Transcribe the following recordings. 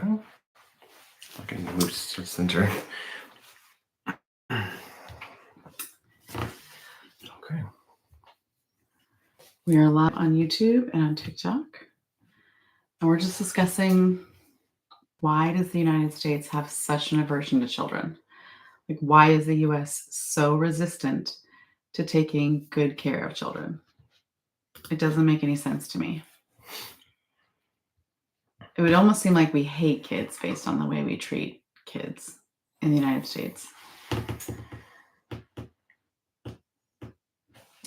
Okay. Okay, move to center. Okay. We are live on YouTube and on TikTok. And we're just discussing, why does the United States have such an aversion to children? Like, why is the US so resistant to taking good care of children? It doesn't make any sense to me. It would almost seem like we hate kids based on the way we treat kids in the United States.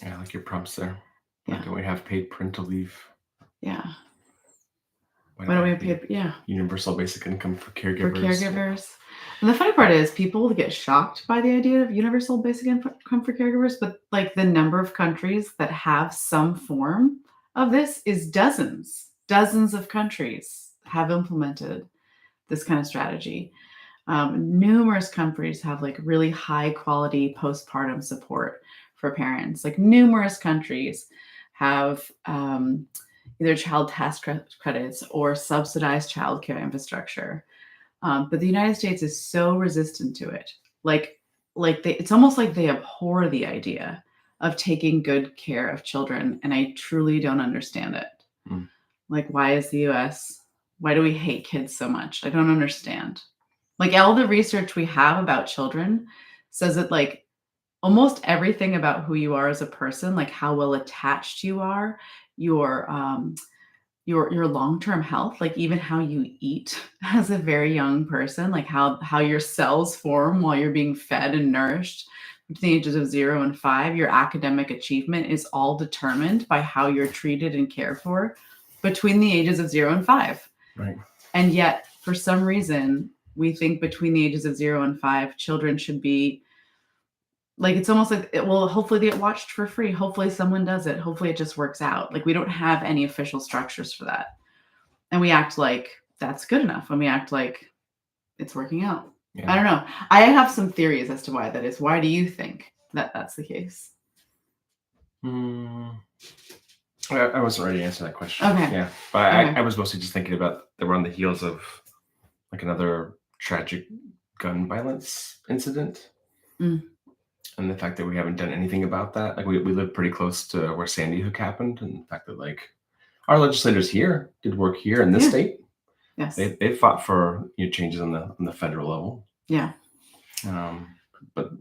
Yeah, I like your prompts there. Yeah. Why don't we have paid parental leave? Yeah. Why Why don't we have have paid? Yeah. universal basic income for caregivers? For caregivers. And the funny part is, people get shocked by the idea of universal basic income for caregivers, but like the number of countries that have some form of this is dozens. Dozens of countries have implemented this kind of strategy. Numerous countries have like really high quality postpartum support for parents. Like numerous countries have either child tax credits or subsidized childcare infrastructure. But the United States is so resistant to it. It's almost like they abhor the idea of taking good care of children, and I truly don't understand it. Like, why is the US? Why do we hate kids so much? I don't understand. Like, all the research we have about children says that like almost everything about who you are as a person, like how well attached you are, your long-term health, like even how you eat as a very young person, like how your cells form while you're being fed and nourished between the ages of 0 and 5, your academic achievement is all determined by how you're treated and cared for between the ages of 0 and 5. Right. And yet, for some reason, we think between the ages of 0 and 5, children should be like, it's almost like, well, hopefully they get watched for free. Hopefully someone does it. Hopefully it just works out. Like, we don't have any official structures for that. And we act like that's good enough. And we act like it's working out. Yeah. I don't know. I have some theories as to why that is. Why do you think that that's the case? I wasn't ready to answer that question. Okay. Yeah. But I was mostly just thinking about that we're on the heels of like another tragic gun violence incident. And the fact that we haven't done anything about that. Like, we live pretty close to where Sandy Hook happened, and the fact that like our legislators here did work here in this state. Yes. They fought for changes on the federal level. Yeah. But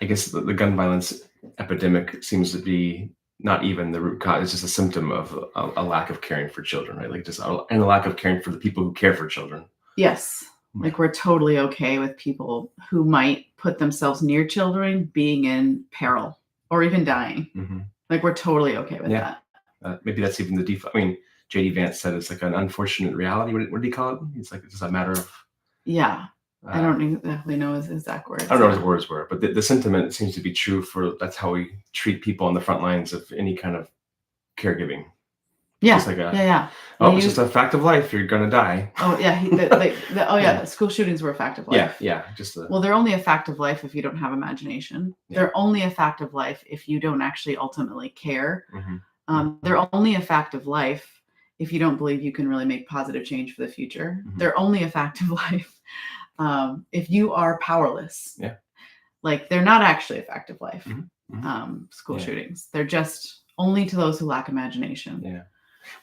I guess the gun violence epidemic seems to be not even the root cause. It's just a symptom of a lack of caring for children, right? Like and a lack of caring for the people who care for children. Yes. Like, we're totally okay with people who might put themselves near children being in peril or even dying. Mm-hmm. Like, we're totally okay with that. Maybe that's even the default. I mean, J.D. Vance said it's like an unfortunate reality. What did he call it? It's like, it's just a matter of... Yeah. I don't exactly know his exact words. I don't know what his words were, but the sentiment seems to be true that's how we treat people on the front lines of any kind of caregiving. Yeah. It's like it's just a fact of life. You're gonna die. Oh yeah. The school shootings were a fact of life. Yeah. Well, they're only a fact of life if you don't have imagination. Yeah. They're only a fact of life if you don't actually ultimately care. Mm-hmm. They're only a fact of life if you don't believe you can really make positive change for the future. Mm-hmm. They're only a fact of life if you are powerless. Yeah. Like, they're not actually a fact of life. Mm-hmm. School shootings. They're just only to those who lack imagination. Yeah.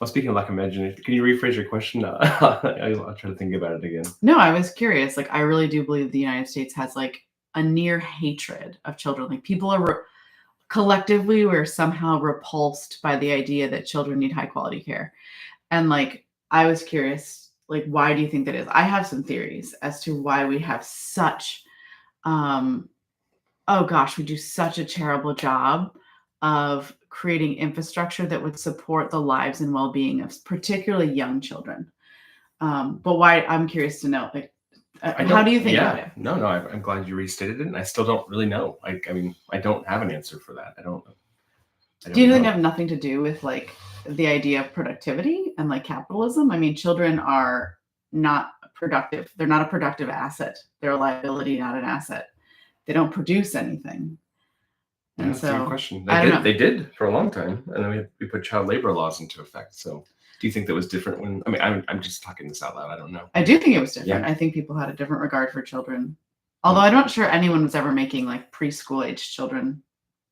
Well, speaking of lack of imagination, can you rephrase your question? I'll try to think about it again. No, I was curious. Like, I really do believe the United States has like a near hatred of children. Like, people are collectively, we're somehow repulsed by the idea that children need high quality care. And like, I was curious, like, why do you think that is? I have some theories as to why we have such, we do such a terrible job of creating infrastructure that would support the lives and well-being of particularly young children. But why? I'm curious to know, like, how do you think about it? No, I'm glad you restated it, and I still don't really know. I mean, I don't have an answer for that. I don't do you think it have nothing to do with like the idea of productivity and like capitalism? I mean, children are not productive. They're not a productive asset. They're a liability, not an asset. They don't produce anything. And that's a good question. They did for a long time, and then we put child labor laws into effect. So Do you think that was different when? I mean, I'm just talking this out loud. I don't know. I do think it was different. Yeah. I think people had a different regard for children. Although I'm not sure anyone was ever making like preschool age children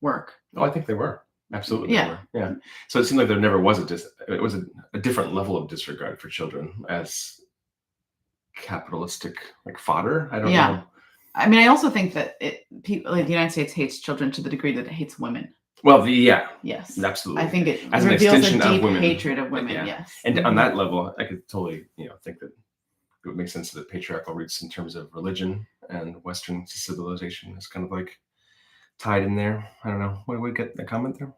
work. Oh, I think they were. Absolutely. Yeah. They were. Yeah. So it seemed like there never was it was a different level of disregard for children as capitalistic like fodder. I don't Yeah. know. I mean, I also think that people like the United States hates children to the degree that it hates women. Well, yeah, Yes. absolutely. I think it As an reveals a extension of deep women. hatred of women. Yeah. Yes. And on that level, I could totally, think that it would make sense that patriarchal roots in terms of religion and Western civilization is kind of like tied in there. I don't know. What do we get a comment there?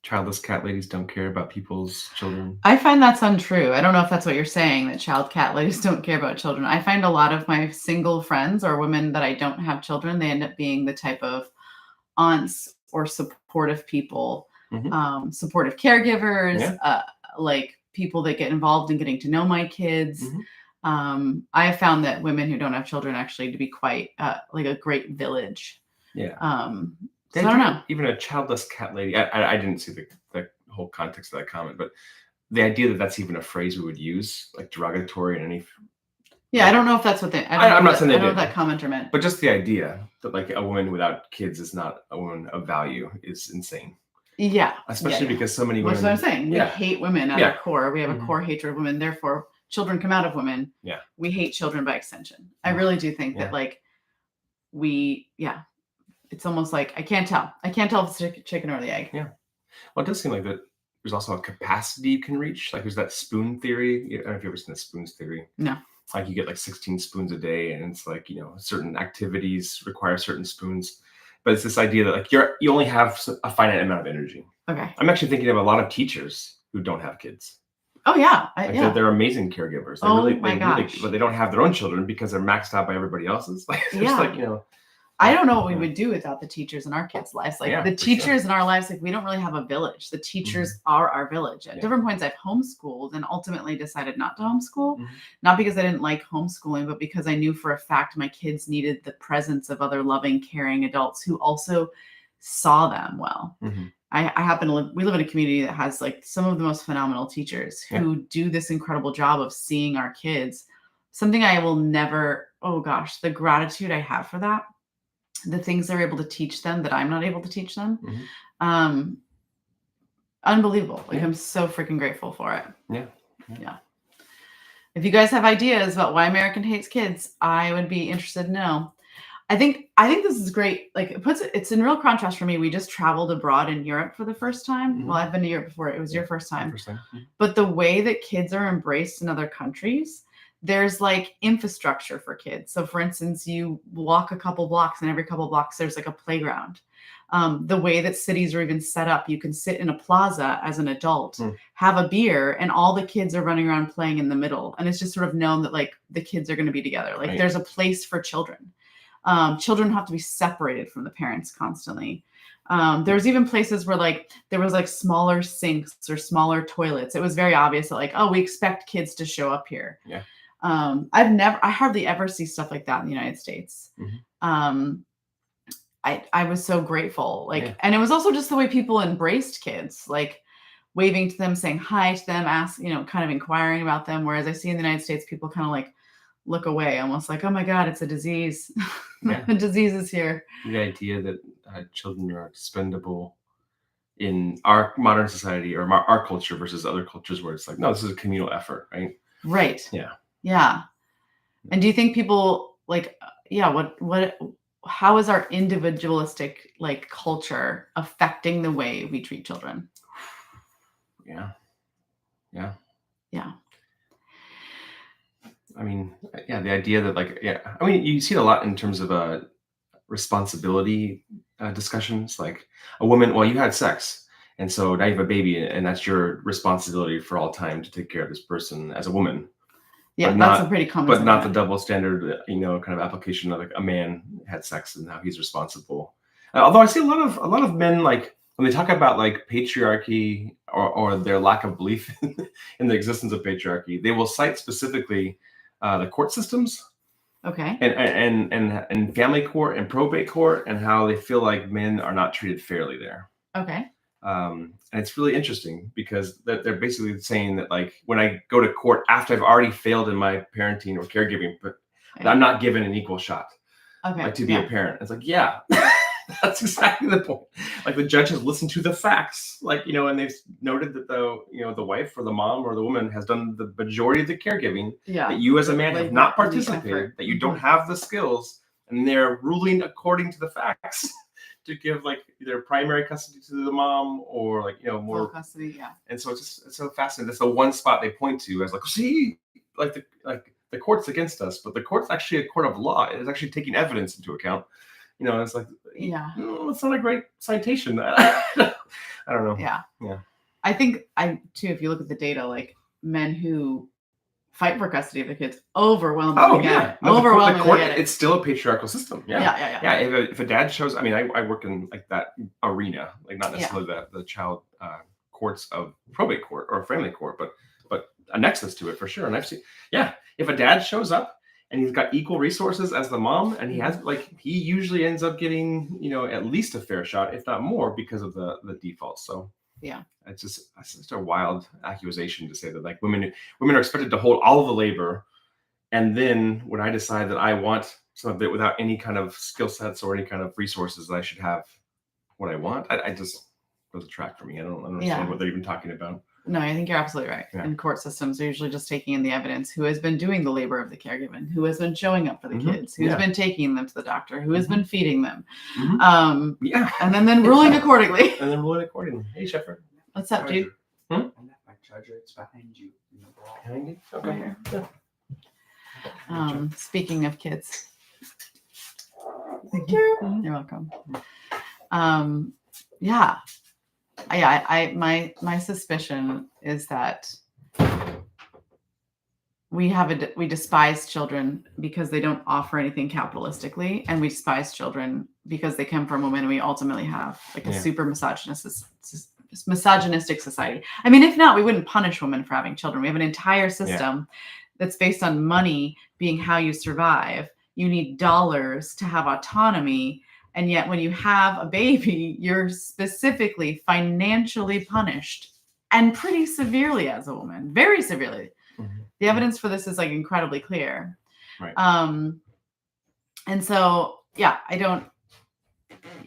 Childless cat ladies don't care about people's children. I find that's untrue. I don't know if that's what you're saying, that child cat ladies don't care about children. I find a lot of my single friends or women that I don't have children, they end up being the type of aunts or supportive people, supportive caregivers, like people that get involved in getting to know my kids. I have found that women who don't have children actually to be quite like a great village. Yeah. So I don't know. Even a childless cat lady. I didn't see the whole context of that comment, but the idea that that's even a phrase we would use, like derogatory in any. Yeah, I don't know if that's what they. I'm not saying they I don't know did. what that commenter meant. But just the idea that like a woman without kids is not a woman of value is insane. Yeah. Especially because so many women. That's what I'm saying. We hate women at our core. We have a core hatred of women. Therefore, children come out of women. Yeah. We hate children by extension. I really do think that like it's almost like I can't tell if it's the chicken or the egg. Yeah. Well, it does seem like that there's also a capacity you can reach. Like there's that spoon theory. I don't know if you've ever seen the spoons theory. No. Like you get like 16 spoons a day, and it's like, certain activities require certain spoons. But it's this idea that like you only have a finite amount of energy. Okay. I'm actually thinking of a lot of teachers who don't have kids. Oh yeah. They're amazing caregivers. But they don't have their own children because they're maxed out by everybody else's. Like, I don't know what we would do without the teachers in our kids' lives. Like the teachers in our lives, like we don't really have a village. The teachers are our village. At different points, I've homeschooled and ultimately decided not to homeschool. Not because I didn't like homeschooling, but because I knew for a fact my kids needed the presence of other loving, caring adults who also saw them well. I happen to we live in a community that has like some of the most phenomenal teachers who do this incredible job of seeing our kids. Something I will never, the gratitude I have for that. The things they're able to teach them that I'm not able to teach them. Unbelievable. Like I'm so freaking grateful for it. Yeah. If you guys have ideas about why American hates kids, I would be interested to know. I think this is great. Like it's in real contrast for me. We just traveled abroad in Europe for the first time. Well, I've been to Europe before. It was your first time. But the way that kids are embraced in other countries, there's like infrastructure for kids. So for instance, you walk a couple blocks and every couple blocks, there's like a playground. The way that cities are even set up, you can sit in a plaza as an adult, have a beer, and all the kids are running around playing in the middle. And it's just sort of known that like the kids are going to be together. Like there's a place for children. Children have to be separated from the parents constantly. There was even places where like there was like smaller sinks or smaller toilets. It was very obvious that like, we expect kids to show up here. Yeah. I hardly ever see stuff like that in the United States. I was so grateful. And it was also just the way people embraced kids, like waving to them, saying hi to them, kind of inquiring about them. Whereas I see in the United States, people kind of like look away, almost like, oh my God, it's a disease. The disease is here. The idea that children are expendable in our modern society or our culture versus other cultures where it's like, no, this is a communal effort, right? Right. Yeah. Yeah. And do you think people like, how is our individualistic like culture affecting the way we treat children? Yeah. I mean, the idea that you see it a lot in terms of responsibility discussions, like a woman, well, you had sex, and so now you have a baby, and that's your responsibility for all time to take care of this person as a woman. Yeah, that's a pretty common. But not the double standard, kind of application of like a man had sex and now he's responsible. Although I see a lot of men, like when they talk about like patriarchy or their lack of belief in the existence of patriarchy, they will cite specifically the court systems, and family court and probate court, and how they feel like men are not treated fairly there. Okay. And it's really interesting because they're basically saying that, like, when I go to court after I've already failed in my parenting or caregiving, but I'm not given an equal shot, like, to be a parent. It's like, yeah, that's exactly the point. Like, the judge has listened to the facts, like, and they've noted that the wife or the mom or the woman has done the majority of the caregiving. That you as a man have not participated, that you don't have the skills, and they're ruling according to the facts to give, like, either primary custody to the mom or, like, more full custody. Yeah. And so it's so fascinating. That's the one spot they point to as, like, see, like the court's against us, but the court's actually a court of law. It's actually taking evidence into account. It's like, it's not a great citation. I don't know. Yeah. Yeah. I think too, if you look at the data, like, men who fight for custody of the kids overwhelmingly get it. It's still a patriarchal system. Yeah. If a dad shows, I mean, I work in, like, that arena, like, not necessarily the child courts of probate court or family court, but a nexus to it for sure. And I've seen, if a dad shows up and he's got equal resources as the mom, and he usually ends up getting, at least a fair shot, if not more, because of the defaults. So it's just a wild accusation to say that, like, women are expected to hold all of the labor, and then when I decide that I want some of it without any kind of skill sets or any kind of resources, that I should have what I want. I just goes a track for me. I don't understand what they're even talking about. No, I think you're absolutely right. Yeah. And court systems are usually just taking in the evidence. Who has been doing the labor of the caregiving? Who has been showing up for the kids? Who's been taking them to the doctor? Who has been feeding them? And then ruling accordingly. Hey, Shepard. What's up, dude? I left my charger. It's behind you in the wall. Behind you? Okay. Yeah. Speaking of kids. Thank you. You're welcome. My suspicion is that we despise children because they don't offer anything capitalistically, and we despise children because they come from women, and we ultimately have, like, a super misogynistic society. I mean, if not, we wouldn't punish women for having children. We have an entire system that's based on money being how you survive. You need dollars to have autonomy. And yet when you have a baby, you're specifically financially punished, and pretty severely as a woman, very severely. The evidence for this is, like, incredibly clear. Right. And so, I don't,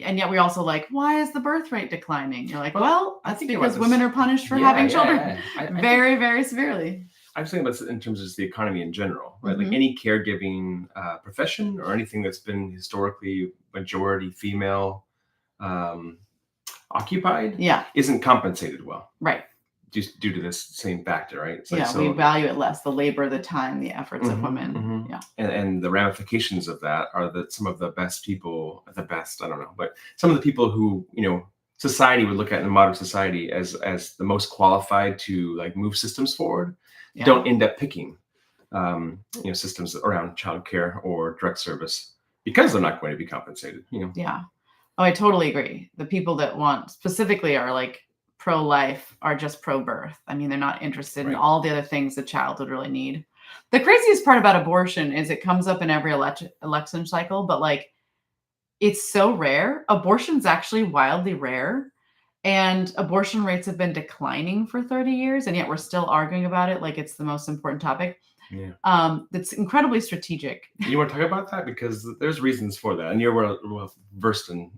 and yet we also, like, why is the birth rate declining? You're like, well, that's because women are punished for having children very, very severely. I'm saying about in terms of just the economy in general, right? Like, any caregiving profession or anything that's been historically majority female occupied isn't compensated well. Right. Just due to this same factor, right? It's we value it less, the labor, the time, the efforts of women. And the ramifications of that are that some of the best people, I don't know, but some of the people who, society would look at in modern society as the most qualified to, like, move systems forward, don't end up picking systems around childcare or direct service because they're not going to be compensated. Yeah. Oh, I totally agree. The people that want specifically are, like, pro-life, are just pro-birth. I mean, they're not interested in all the other things the child would really need. The craziest part about abortion is it comes up in every election cycle, but, like, it's so rare. Abortion's actually wildly rare. And abortion rates have been declining for 30 years, and yet we're still arguing about it like it's the most important topic. That's incredibly strategic. You want to talk about that? Because there's reasons for that, and you're well versed in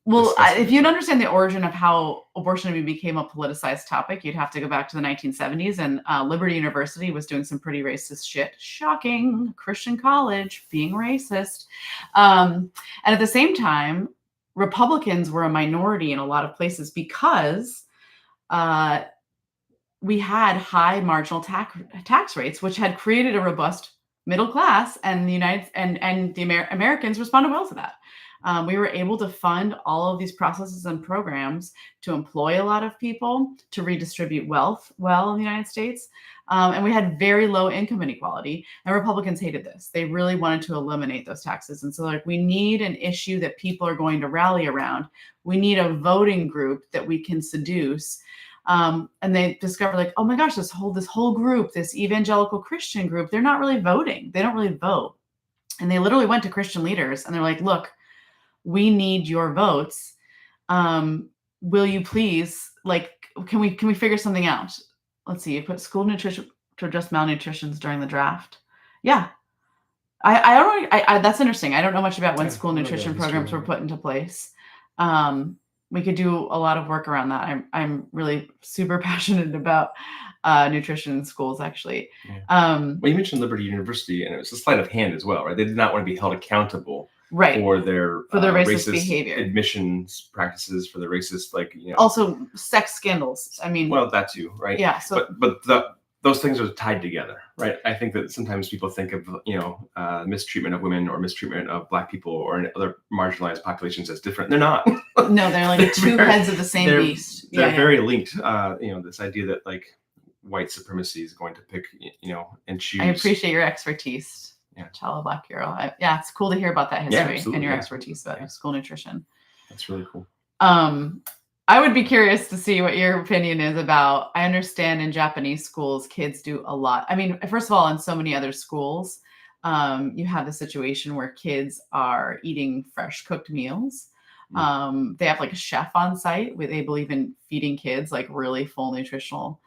Well, if you'd understand the origin of how abortion became a politicized topic, you'd have to go back to the 1970s, and Liberty University was doing some pretty racist shit. Shocking. Christian college being racist. And at the same time, Republicans were a minority in a lot of places because we had high marginal tax rates, which had created a robust middle class, and Americans responded well to that. We were able to fund all of these processes and programs to employ a lot of people, to redistribute wealth well in the United States. And we had very low income inequality, and Republicans hated this. They really wanted to eliminate those taxes. And so, like, we need an issue that people are going to rally around. We need a voting group that we can seduce. And they discovered, like, oh my gosh, this whole group, this evangelical Christian group, they're not really voting. They don't really vote. And they literally went to Christian leaders and they're like, look, we need your votes. will you please, like, can we figure something out? Let's see, you put school nutrition to address malnutrition during the draft. Yeah. I already, that's interesting. I don't know much about when Yeah, school I don't know the nutrition history programs were of it. put into place. We could do a lot of work around that. I'm really super passionate about nutrition in schools, actually. Yeah. Um, Well, you mentioned Liberty University, and it was a sleight of hand as well, right? They did not want to be held accountable right. for their racist behavior. admissions practices, for the racist, like, you know. Also, sex scandals. I mean, Well, that too, right? yeah. So, those things are tied together, right? I think that sometimes people think of, you know, mistreatment of women or mistreatment of Black people or other marginalized populations as different. They're not. no, they're like two heads of the same they're- beast. They're Yeah, very linked. You know, this idea that like white supremacy is going to pick, you know, and choose. I appreciate your expertise. Yeah. Chala Black Hero. Yeah, it's cool to hear about that history and your yeah. expertise about school nutrition. That's really cool. I would be curious to see what your opinion is about. I understand in Japanese schools, kids do a lot. I mean, first of all, in so many other schools, you have the situation where kids are eating fresh cooked meals. They have like a chef on site where they believe in feeding kids like really full nutritional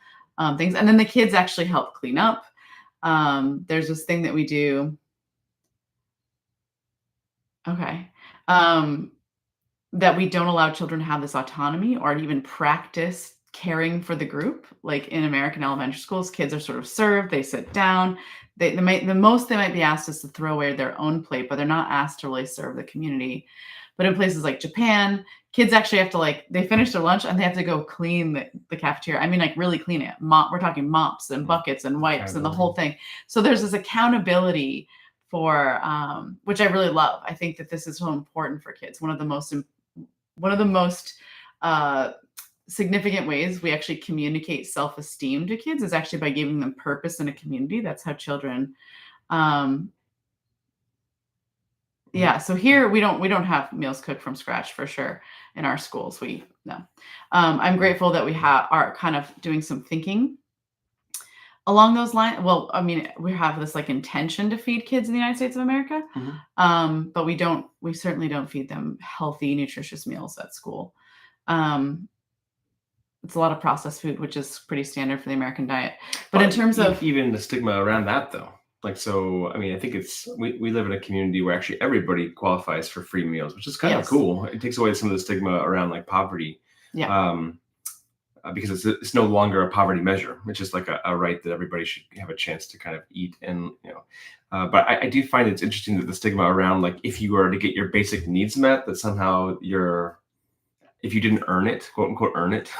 things. And then the kids actually help clean up. There's this thing that we do. Okay. That we don't allow children to have this autonomy or even practice caring for the group. Like in American elementary schools, kids are sort of served, they sit down. The most they might be asked is to throw away their own plate, but they're not asked to really serve the community. But in places like Japan, kids actually have to, like, they finish their lunch and they have to go clean the cafeteria. I mean, like really clean it. We're talking mops and buckets and wipes and the whole thing. So there's this accountability for, which I really love. I think that this is so important for kids. One of the most significant ways we actually communicate self-esteem to kids is actually by giving them purpose in a community. That's how children, yeah. So here we don't have meals cooked from scratch for sure in our schools. No. I'm grateful that we are kind of doing some thinking along those lines. Well, I mean, we have this like intention to feed kids in the United States of America, but we certainly don't feed them healthy, nutritious meals at school. It's a lot of processed food, which is pretty standard for the American diet. But in terms of even the stigma around that, though, like, so, I mean, I think we live in a community where actually everybody qualifies for free meals, which is kind of cool. It takes away some of the stigma around like poverty. Yeah. Because it's no longer a poverty measure. It's just like a right that everybody should have a chance to kind of eat. And, you know, but I do find it's interesting that the stigma around, like, if you were to get your basic needs met, that somehow if you didn't earn it, quote unquote, earn it,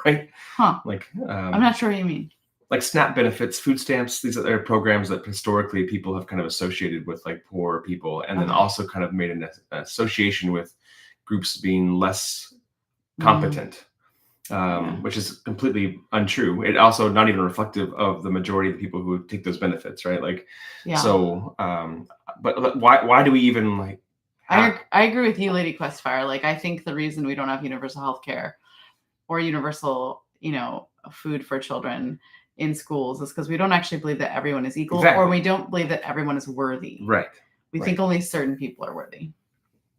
right? Huh. Like, I'm not sure what you mean. Like SNAP benefits, food stamps, these are programs that historically people have kind of associated with like poor people, and then also kind of made an association with groups being less competent. Which is completely untrue. It also not even reflective of the majority of the people who take those benefits, right? Like, so, but why do we even like? I agree with you, Lady Questfire. Like, I think the reason we don't have universal health care or universal, you know, food for children in schools is because we don't actually believe that everyone is equal, or we don't believe that everyone is worthy. Right. We think only certain people are worthy.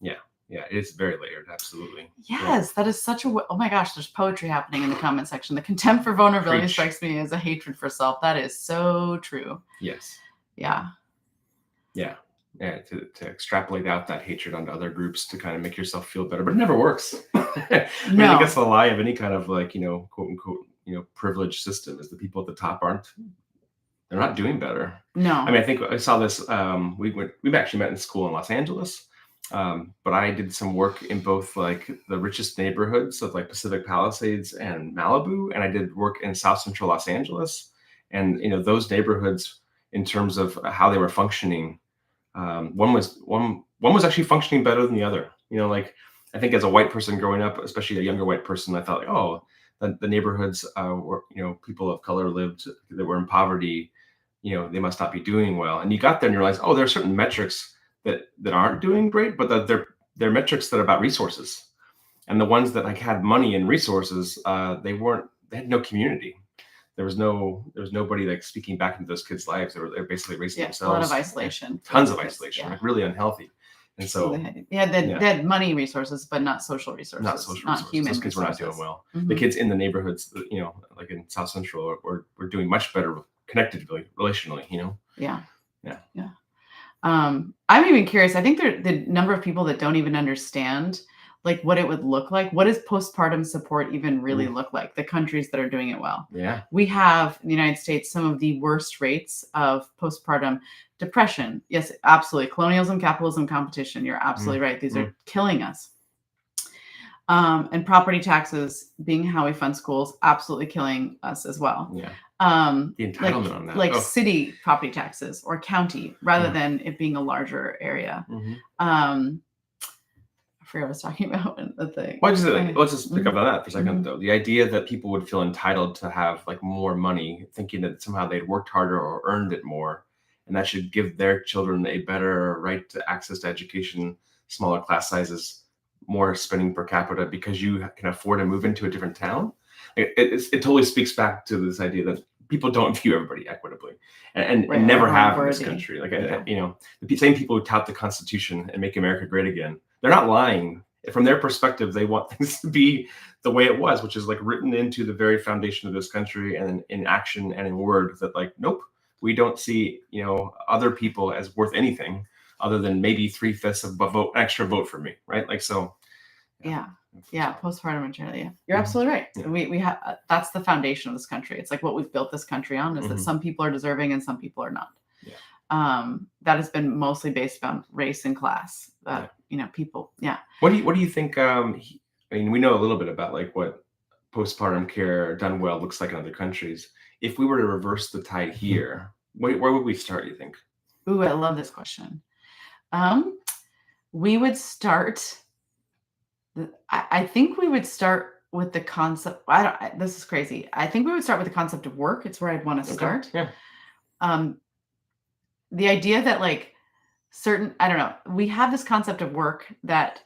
Yeah. Yeah, it's very layered. Absolutely. Yes, that is such a. Oh my gosh, there's poetry happening in the comment section. The contempt for vulnerability strikes me as a hatred for self. That is so true. Yes. Yeah. Yeah. Yeah. To extrapolate out that hatred onto other groups to kind of make yourself feel better, but it never works. I mean, I guess the lie of any kind of like, you know, quote unquote, you know, privileged system is the people at the top they're not doing better. No. I mean, I think I saw this. We've actually met in school in Los Angeles. But I did some work in both like the richest neighborhoods of like Pacific Palisades and Malibu, and I did work in South Central Los Angeles. And you know, those neighborhoods, in terms of how they were functioning, one was actually functioning better than the other. You know, like I think as a white person growing up, especially a younger white person, I thought like, oh, the neighborhoods where, you know, people of color lived that were in poverty, you know, they must not be doing well. And you got there and you realize, oh, there are certain metrics that aren't doing great, but that they're metrics that are about resources. And the ones that like had money and resources, they had no community. There was nobody like speaking back into those kids' lives. They were basically raising themselves. A lot of isolation. Tons of isolation, like really unhealthy. And So so they had money resources, but not social resources, not social not resources. human Those kids were not resources. doing well. Mhm. The kids in the neighborhoods, like in South Central, were doing much better connectedly, relationally. Yeah. Yeah. Yeah. I'm even curious. I think the number of people that don't even understand like what it would look like. What does postpartum support even really look like? The countries that are doing it well. Yeah. We have in the United States some of the worst rates of postpartum depression. Yes, absolutely. Colonialism, capitalism, competition. You're absolutely right. These are killing us. And property taxes being how we fund schools, absolutely killing us as well. Yeah. The entitlement on that. Like city property taxes or county, rather than it being a larger area. I forgot what I was talking about the thing. Well, let's just pick up on that for a second, though. The idea that people would feel entitled to have like more money, thinking that somehow they'd worked harder or earned it more, and that should give their children a better right to access to education, smaller class sizes, more spending per capita because you can afford to move into a different town. It totally speaks back to this idea that people don't view everybody equitably, and never have in this country. Like the same people who tout the Constitution and make America great again, they're not lying. From their perspective, they want things to be the way it was, which is like written into the very foundation of this country, and in action and in word that like, nope, we don't see other people as worth anything other than maybe 3/5 of a extra vote for me, right? Like so. Yeah, postpartum maternity. Yeah. You're absolutely right. Yeah. We have that's the foundation of this country. It's like what we've built this country on is that some people are deserving and some people are not. Yeah. That has been mostly based on race and class. People. Yeah. What do you think? We know a little bit about like what postpartum care done well looks like in other countries. If we were to reverse the tide here, where would we start? You think? Ooh, I love this question. We would start. I think we would start with the concept. This is crazy. I think we would start with the concept of work. It's where I'd want to start. Yeah. The idea that like I don't know, we have this concept of work that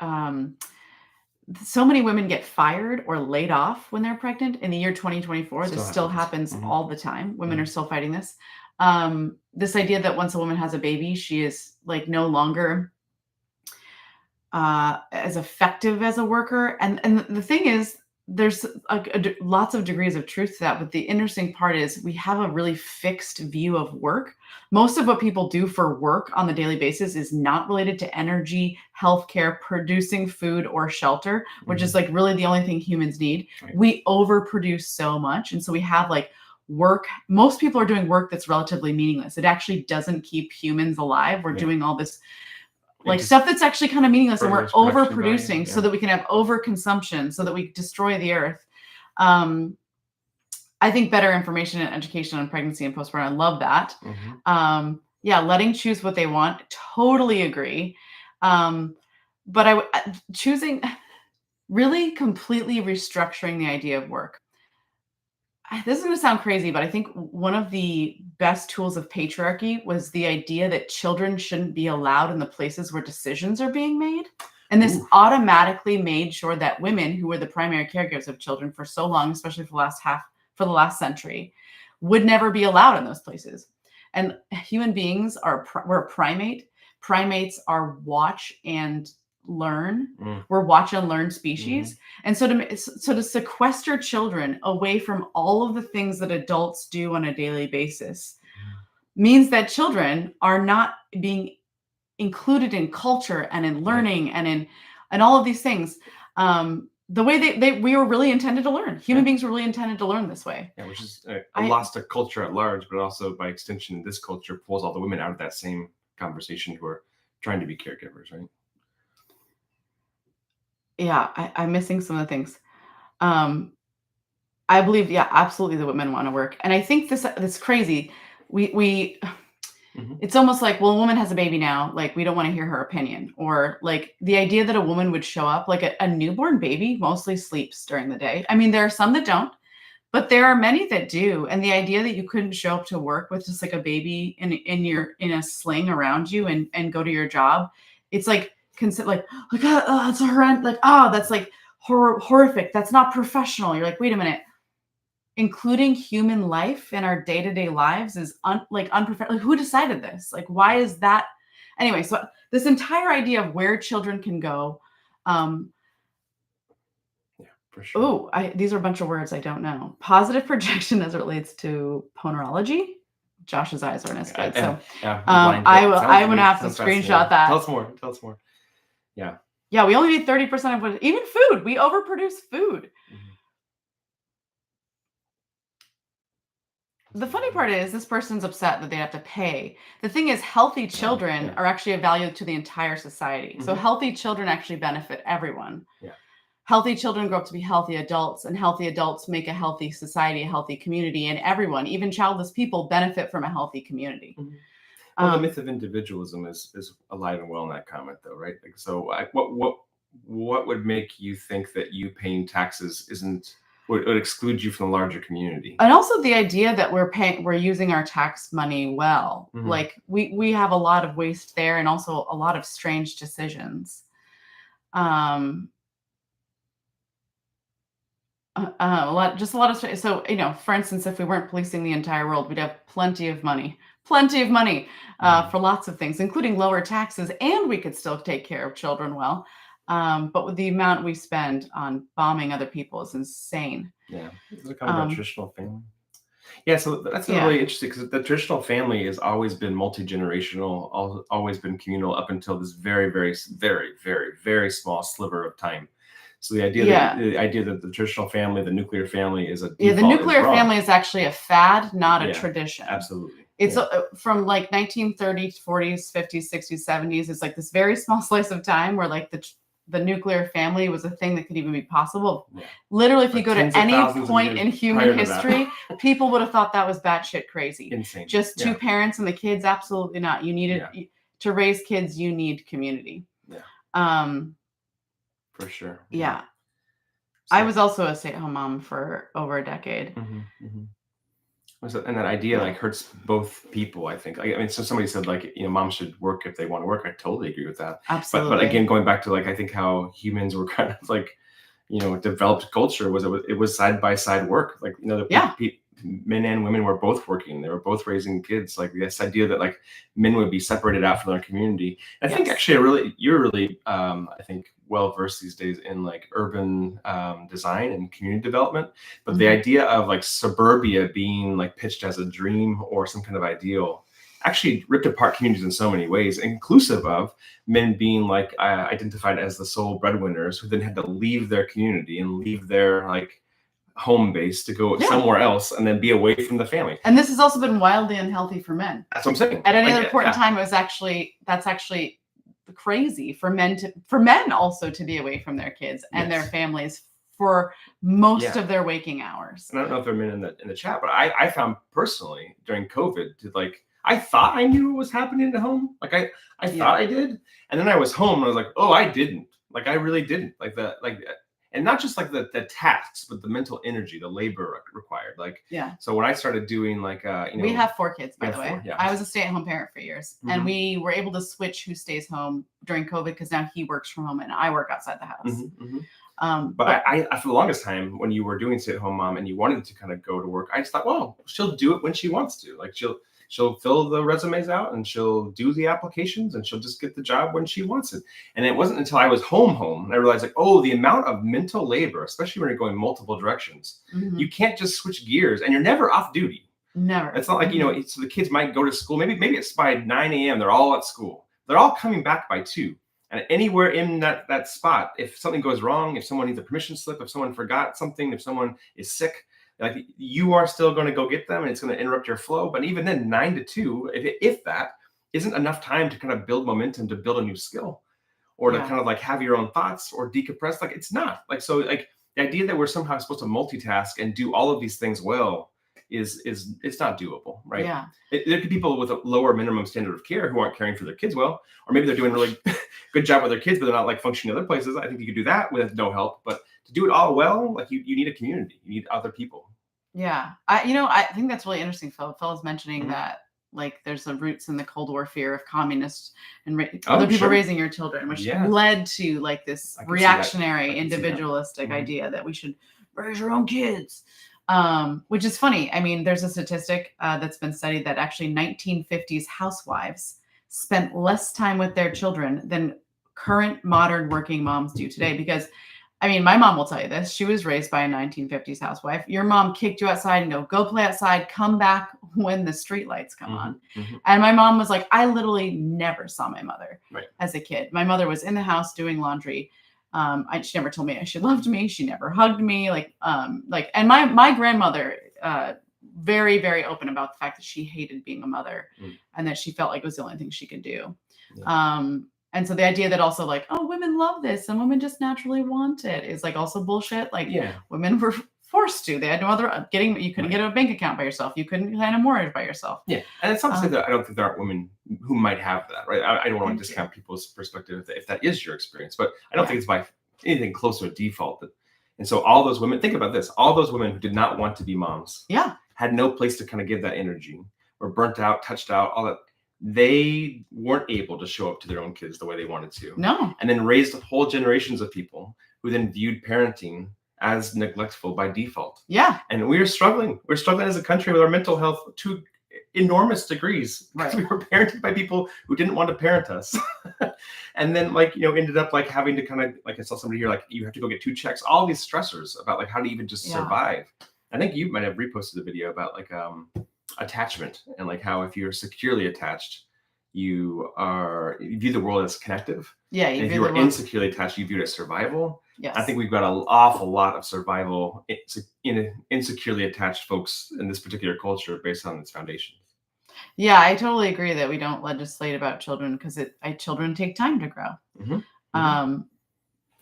so many women get fired or laid off when they're pregnant in the year 2024. This still happens all the time. Women are still fighting this. This idea that once a woman has a baby, she is like no longer as effective as a worker. And the thing is, there's lots of degrees of truth to that. But the interesting part is we have a really fixed view of work. Most of what people do for work on the daily basis is not related to energy, healthcare, producing food, or shelter, which is like really the only thing humans need. Right. We overproduce so much. And so we have like work. Most people are doing work that's relatively meaningless. It actually doesn't keep humans alive. We're doing all this like stuff that's actually kind of meaningless, and we're overproducing so that we can have overconsumption, so that we destroy the earth. I think better information and education on pregnancy and postpartum. I love that. Letting choose what they want. Totally agree. But choosing, really completely restructuring the idea of work. This is going to sound crazy, but I think one of the best tools of patriarchy was the idea that children shouldn't be allowed in the places where decisions are being made. And this automatically made sure that women, who were the primary caregivers of children for so long, especially for the last century, would never be allowed in those places. And human beings we're a primate. Primates are watch and learn. We're watch and learn species. And so to sequester children away from all of the things that adults do on a daily basis means that children are not being included in culture and in learning and all of these things. The way we were really intended to learn. Human beings were really intended to learn this way. Yeah, which is a loss to culture at large, but also by extension, this culture pulls all the women out of that same conversation who are trying to be caregivers, right? Yeah, I'm missing some of the things. I believe, absolutely, the women want to work, and I think this crazy. It's almost like, well, a woman has a baby now, like we don't want to hear her opinion, or like the idea that a woman would show up, like a newborn baby mostly sleeps during the day. I mean, there are some that don't, but there are many that do, and the idea that you couldn't show up to work with just like a baby in a sling around you and go to your job, it's like. Consider it's horrendous, that's like horrific. That's not professional. You're like, wait a minute. Including human life in our day-to-day lives is unprofessional. Like, who decided this? Like, why is that? Anyway, so this entire idea of where children can go. For sure. These are a bunch of words I don't know. Positive projection as it relates to ponerology. Josh's eyes aren't as good. So blind I date. will. Sounds I'm gonna weird. have to Sounds fascinating. screenshot that. Tell us more. Tell us more. Yeah. Yeah, we only need 30% of what, even food. We overproduce food. The funny part is this person's upset that they have to pay. The thing is, healthy children are actually a value to the entire society. So healthy children actually benefit everyone. Yeah. Healthy children grow up to be healthy adults, and healthy adults make a healthy society, a healthy community, and everyone, even childless people, benefit from a healthy community. Well, the myth of individualism is alive and well in that comment, though, right? Like, so, what would make you think that you paying taxes would exclude you from the larger community? And also the idea that we're using our tax money well. Like we have a lot of waste there, and also a lot of strange decisions. A lot of, so, for instance, if we weren't policing the entire world, we'd have plenty of money for lots of things, including lower taxes, and we could still take care of children well. But with the amount we spend on bombing other people is insane. Yeah, is it kind of a traditional family? Yeah, so that's really interesting, because the traditional family has always been multi-generational, always been communal up until this very, very, very, very, very small sliver of time. So the idea that the traditional family, the nuclear family, is a default, the nuclear family is actually a fad, not a tradition. Absolutely. It's from like 1930s, 40s, 50s, 60s, 70s. It's like this very small slice of time where like the nuclear family was a thing that could even be possible. Yeah. Literally, if you go to any point in human history, people would have thought that was batshit crazy. Insane. Just two parents and the kids, absolutely not. You needed to raise kids. You need community. Yeah. For sure. Yeah. So, I was also a stay-at-home mom for over a decade. And that idea like hurts both people, I think. I mean, so somebody said like, moms should work if they want to work. I totally agree with that. Absolutely. But again, going back to like, I think how humans were kind of like, developed culture was it was side by side work. Like, men and women were both working. They were both raising kids. Like this idea that like men would be separated out from their community. I think actually you're really, I think, well versed these days in like urban design and community development. But the idea of like suburbia being like pitched as a dream or some kind of ideal actually ripped apart communities in so many ways, inclusive of men being like identified as the sole breadwinners, who then had to leave their community and leave their like home base to go somewhere else and then be away from the family. And this has also been wildly unhealthy for men. That's what I'm saying. At any other point in time, that's actually crazy for men also to be away from their kids and their families for most of their waking hours. And I don't know if there are men in the chat, but I found personally during COVID I thought I knew what was happening at home. Like I thought I did. And then I was home and I was like, oh, I didn't. Like I really didn't. And not just like the tasks, but the mental energy, the labor required. So when I started doing like, we have 4 kids, by the way. 4, yeah. I was a stay-at-home parent for years, and we were able to switch who stays home during COVID because now he works from home and I work outside the house. But I for the longest time, when you were doing stay-at-home mom and you wanted to kind of go to work, I just thought, well, she'll do it when she wants to. Like she'll fill the resumes out and she'll do the applications and she'll just get the job when she wants it. And it wasn't until I was home and I realized like, oh, the amount of mental labor, especially when you're going multiple directions, you can't just switch gears and you're never off duty. Never. It's not like, so the kids might go to school. Maybe it's by 9 a.m. They're all at school. They're all coming back by 2. And anywhere in that spot, if something goes wrong, if someone needs a permission slip, if someone forgot something, if someone is sick, like you are still going to go get them and it's going to interrupt your flow. But even then 9 to 2, if that isn't enough time to kind of build momentum, to build a new skill or to kind of like have your own thoughts or decompress, like it's not like, so like the idea that we're somehow supposed to multitask and do all of these things well is it's not doable, right? Yeah. There could be people with a lower minimum standard of care who aren't caring for their kids well, or maybe they're doing a really good job with their kids, but they're not like functioning in other places. I think you could do that with no help, but to do it all well, like you need a community, you need other people. Yeah. I think that's really interesting. Phil was mentioning that like there's the roots in the Cold War fear of communists and other people raising your children, which led to like this reactionary, individualistic idea that we should raise your own kids. Which is funny. I mean, there's a statistic that's been studied that actually 1950s housewives spent less time with their children than current modern working moms do today. Because I mean, my mom will tell you this. She was raised by a 1950s housewife. Your mom kicked you outside and go play outside, come back when the street lights come on. And my mom was like, I literally never saw my mother as a kid. My mother was in the house doing laundry. She never told me she loved me. She never hugged me. And my grandmother, very, very open about the fact that she hated being a mother and that she felt like it was the only thing she could do. And so the idea that also women love this and women just naturally want it is also bullshit. Women were forced to. They had no other you couldn't get a bank account by yourself. You couldn't sign a mortgage by yourself. Yeah. And it's not to say that I don't think there aren't women who might have that, right? I don't want to discount people's perspective if that is your experience, but I don't think it's by anything close to a default. And so all those women, think about this, all those women who did not want to be moms, had no place to kind of give that energy, were burnt out, touched out, all that. They weren't able to show up to their own kids the way they wanted to. No. And then raised whole generations of people who then viewed parenting as neglectful by default. Yeah. And we're struggling. We're struggling as a country with our mental health to enormous degrees. Because we were parented by people who didn't want to parent us. And then ended up having to kind of, I saw somebody here, you have to go get 2 checks, all these stressors about how to even just survive. I think you might have reposted a video about attachment and how if you're securely attached, you view the world as connective. Yeah. And if you are insecurely attached, you view it as survival. Yes. I think we've got an awful lot of survival in insecurely attached folks in this particular culture based on its foundations. Yeah, I totally agree that we don't legislate about children because children take time to grow.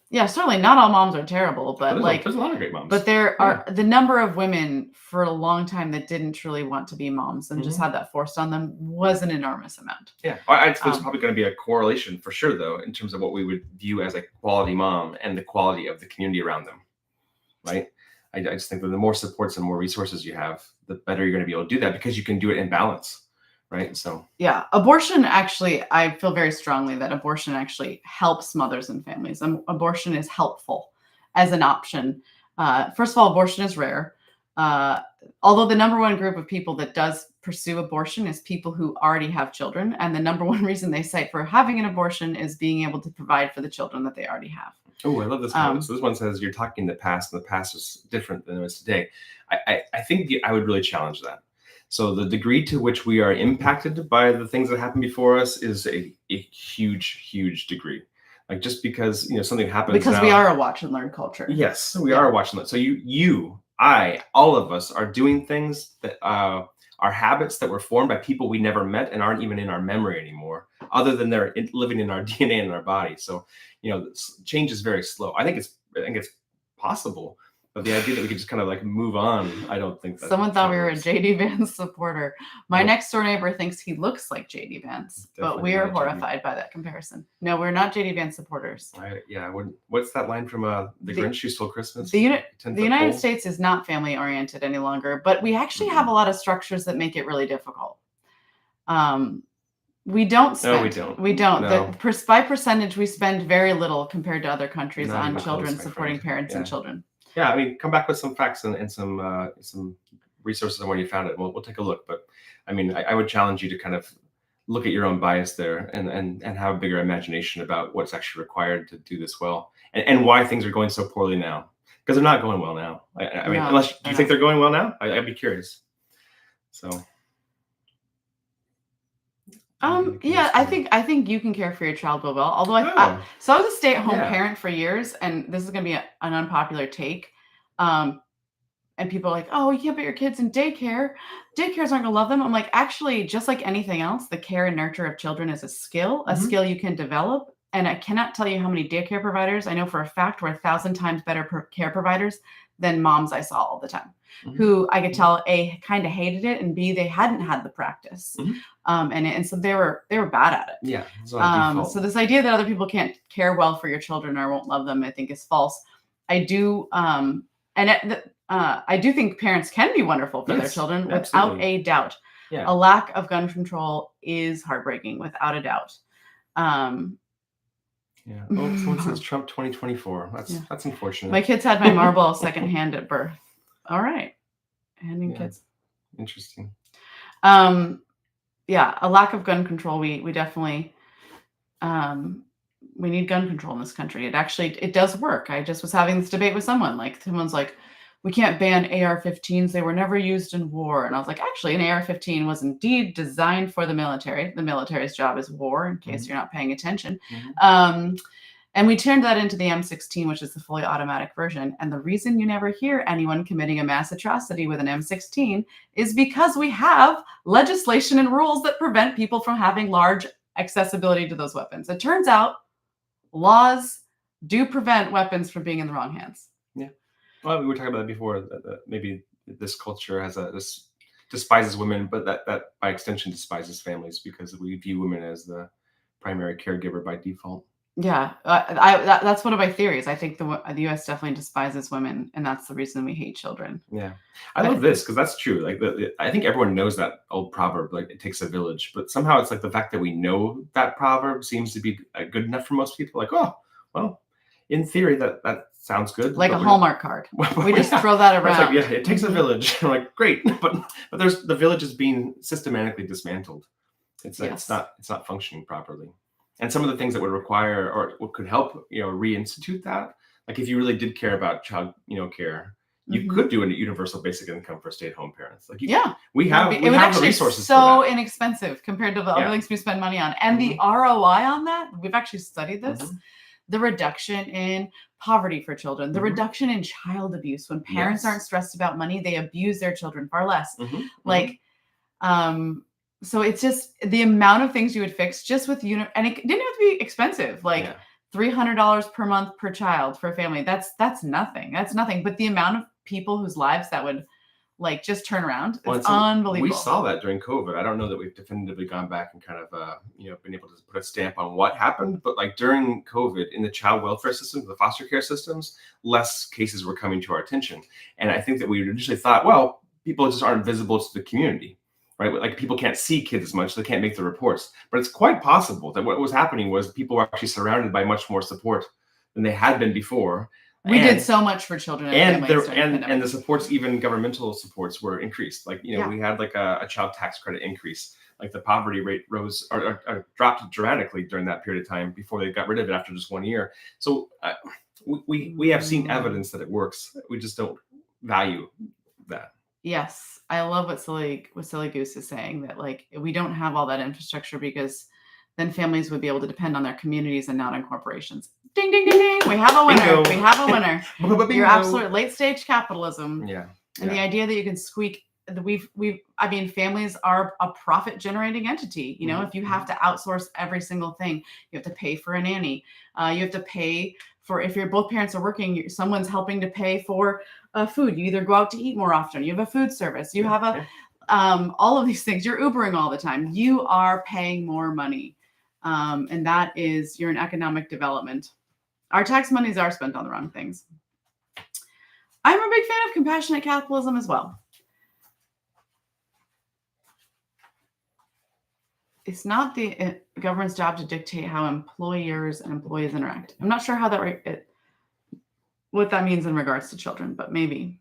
Yeah, certainly not all moms are terrible, but there's a lot of great moms. But there are the number of women for a long time that didn't truly want to be moms and just had that forced on them was an enormous amount. Yeah, I'd say there's probably going to be a correlation for sure, though, in terms of what we would view as a quality mom and the quality of the community around them, right? I just think that the more supports and more resources you have, the better you're going to be able to do that because you can do it in balance. Right. So, yeah, abortion actually, I feel very strongly that abortion actually helps mothers and families. Abortion is helpful as an option. First of all, abortion is rare. Although the number one group of people that does pursue abortion is people who already have children. And the number one reason they cite for having an abortion is being able to provide for the children that they already have. Oh, I love this comment. So this one says you're talking in the past and the past is different than it is today. I think I would really challenge that. So the degree to which we are impacted by the things that happened before us is a huge, huge degree. Just because, something happens because now, we are a watch and learn culture. Yes, we are watching that. So I, all of us are doing things that are habits that were formed by people we never met and aren't even in our memory anymore, other than they're living in our DNA and our body. So, change is very slow. I think it's possible. But the idea that we could just kind of move on, I don't think that. Someone thought we were a JD Vance supporter. My next door neighbor thinks he looks like JD Vance, but we are horrified by that comparison. No, we're not JD Vance supporters. I wouldn't. What's that line from the Grinch Who Stole Christmas? The United States is not family oriented any longer, but we actually have a lot of structures that make it really difficult. We don't spend. No, we don't. We don't. No. By percentage, we spend very little compared to other countries on children, supporting parents and children. Yeah, I mean, come back with some facts and some resources on where you found it. We'll take a look. But I mean, I would challenge you to kind of look at your own bias there and have a bigger imagination about what's actually required to do this well and why things are going so poorly now. Because they're not going well now. I mean, do you think they're going well now? I'd be curious. So. Yeah, I think you can care for your child well. Although I was a stay-at-home parent for years, and this is going to be an unpopular take. And people are like, "Oh, you can't put your kids in daycare. Daycares aren't going to love them." I'm like, actually, just like anything else, the care and nurture of children is a skill you can develop. And I cannot tell you how many daycare providers I know for a fact were 1,000 times better care providers than moms I saw all the time, who I could tell A, kind of hated it, and B, they hadn't had the practice. And so they were bad at it. Yeah. So this idea that other people can't care well for your children or won't love them, I think is false. I do think parents can be wonderful for their children without a doubt. Yeah. A lack of gun control is heartbreaking without a doubt. Yeah. Oh, someone says Trump 2024. That's unfortunate. My kids had my marble secondhand at birth. All right. Handing kids. Interesting. yeah, a lack of gun control. We definitely we need gun control in this country. It does work. I just was having this debate with someone. Like someone's like, we can't ban AR-15s. They were never used in war. And I was like, actually, an AR-15 was indeed designed for the military. The military's job is war, in case you're not paying attention. And we turned that into the M16, which is the fully automatic version. And the reason you never hear anyone committing a mass atrocity with an M16 is because we have legislation and rules that prevent people from having large accessibility to those weapons. It turns out laws do prevent weapons from being in the wrong hands. Yeah. Well, we were talking about it before. That maybe this culture has this despises women, but that by extension despises families because we view women as the primary caregiver by default. Yeah, that's one of my theories. I think the U.S. definitely despises women, and that's the reason we hate children. Yeah, I love this because that's true. Like, I think everyone knows that old proverb, like it takes a village. But somehow it's like the fact that we know that proverb seems to be good enough for most people. Like, oh, well, in theory, that sounds good. Like a Hallmark card. We just throw that around. Like, yeah, it takes a village. I'm like, great, but there's the village is being systematically dismantled. It's not functioning properly. And some of the things that would require or what could help, reinstitute that, like if you really did care about child, care, you could do a universal basic income for stay-at-home parents. Like, we have the resources. So inexpensive compared to the other things we spend money on, and the ROI on that. We've actually studied this. The reduction in poverty for children, the reduction in child abuse. When parents aren't stressed about money, they abuse their children far less. So it's just the amount of things you would fix just with and it didn't have to be expensive, like $300 per month per child for a family. That's nothing. That's nothing. But the amount of people whose lives that would like just turn around, it's unbelievable. We saw that during COVID. I don't know that we've definitively gone back and kind of been able to put a stamp on what happened, but like during COVID in the child welfare systems, the foster care systems, less cases were coming to our attention. And I think that we initially thought, well, people just aren't visible to the community. Right? Like people can't see kids as much, so they can't make the reports. But it's quite possible that what was happening was people were actually surrounded by much more support than they had been before. We did so much for children and the supports, even governmental supports, were increased. Like, we had like a child tax credit increase. Like the poverty rate rose or dropped dramatically during that period of time before they got rid of it after just 1 year. So we have seen evidence that it works. We just don't value that. Yes, I love what Silly Goose is saying, that like we don't have all that infrastructure because then families would be able to depend on their communities and not on corporations. Ding, ding, ding, ding. We have a winner. Bingo. We have a winner. You're absolute late stage capitalism. Yeah. And the idea that you can squeak, families are a profit generating entity. If you have to outsource every single thing, you have to pay for a nanny. You have to pay for, if both parents are working, someone's helping to pay for food. You either go out to eat more often. You have a food service. You have all of these things. You're Ubering all the time. You are paying more money. And that is, you're in economic development. Our tax monies are spent on the wrong things. I'm a big fan of compassionate capitalism as well. It's not the government's job to dictate how employers and employees interact. I'm not sure how what that means in regards to children, but maybe.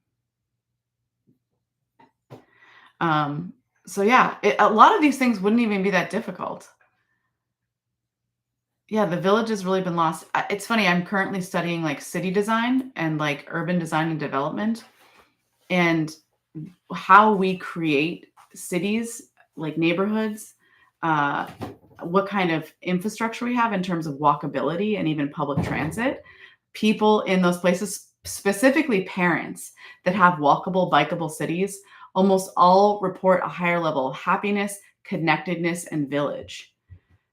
So yeah, a lot of these things wouldn't even be that difficult. Yeah, the village has really been lost. It's funny, I'm currently studying like city design and like urban design and development, and how we create cities, like neighborhoods, what kind of infrastructure we have in terms of walkability and even public transit. People in those places, specifically parents that have walkable, bikeable cities, almost all report a higher level of happiness, connectedness, and village.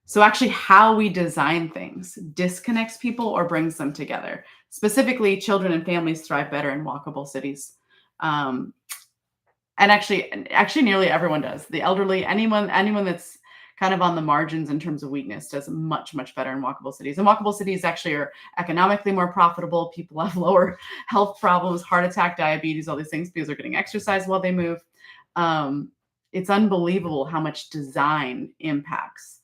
So actually how we design things disconnects people or brings them together. Specifically, children and families thrive better in walkable cities. And actually nearly everyone does. The elderly, anyone that's kind of on the margins in terms of weakness does much, much better in walkable cities. And walkable cities actually are economically more profitable. People have lower health problems, heart attack, diabetes, all these things, because they're getting exercise while they move. It's unbelievable how much design impacts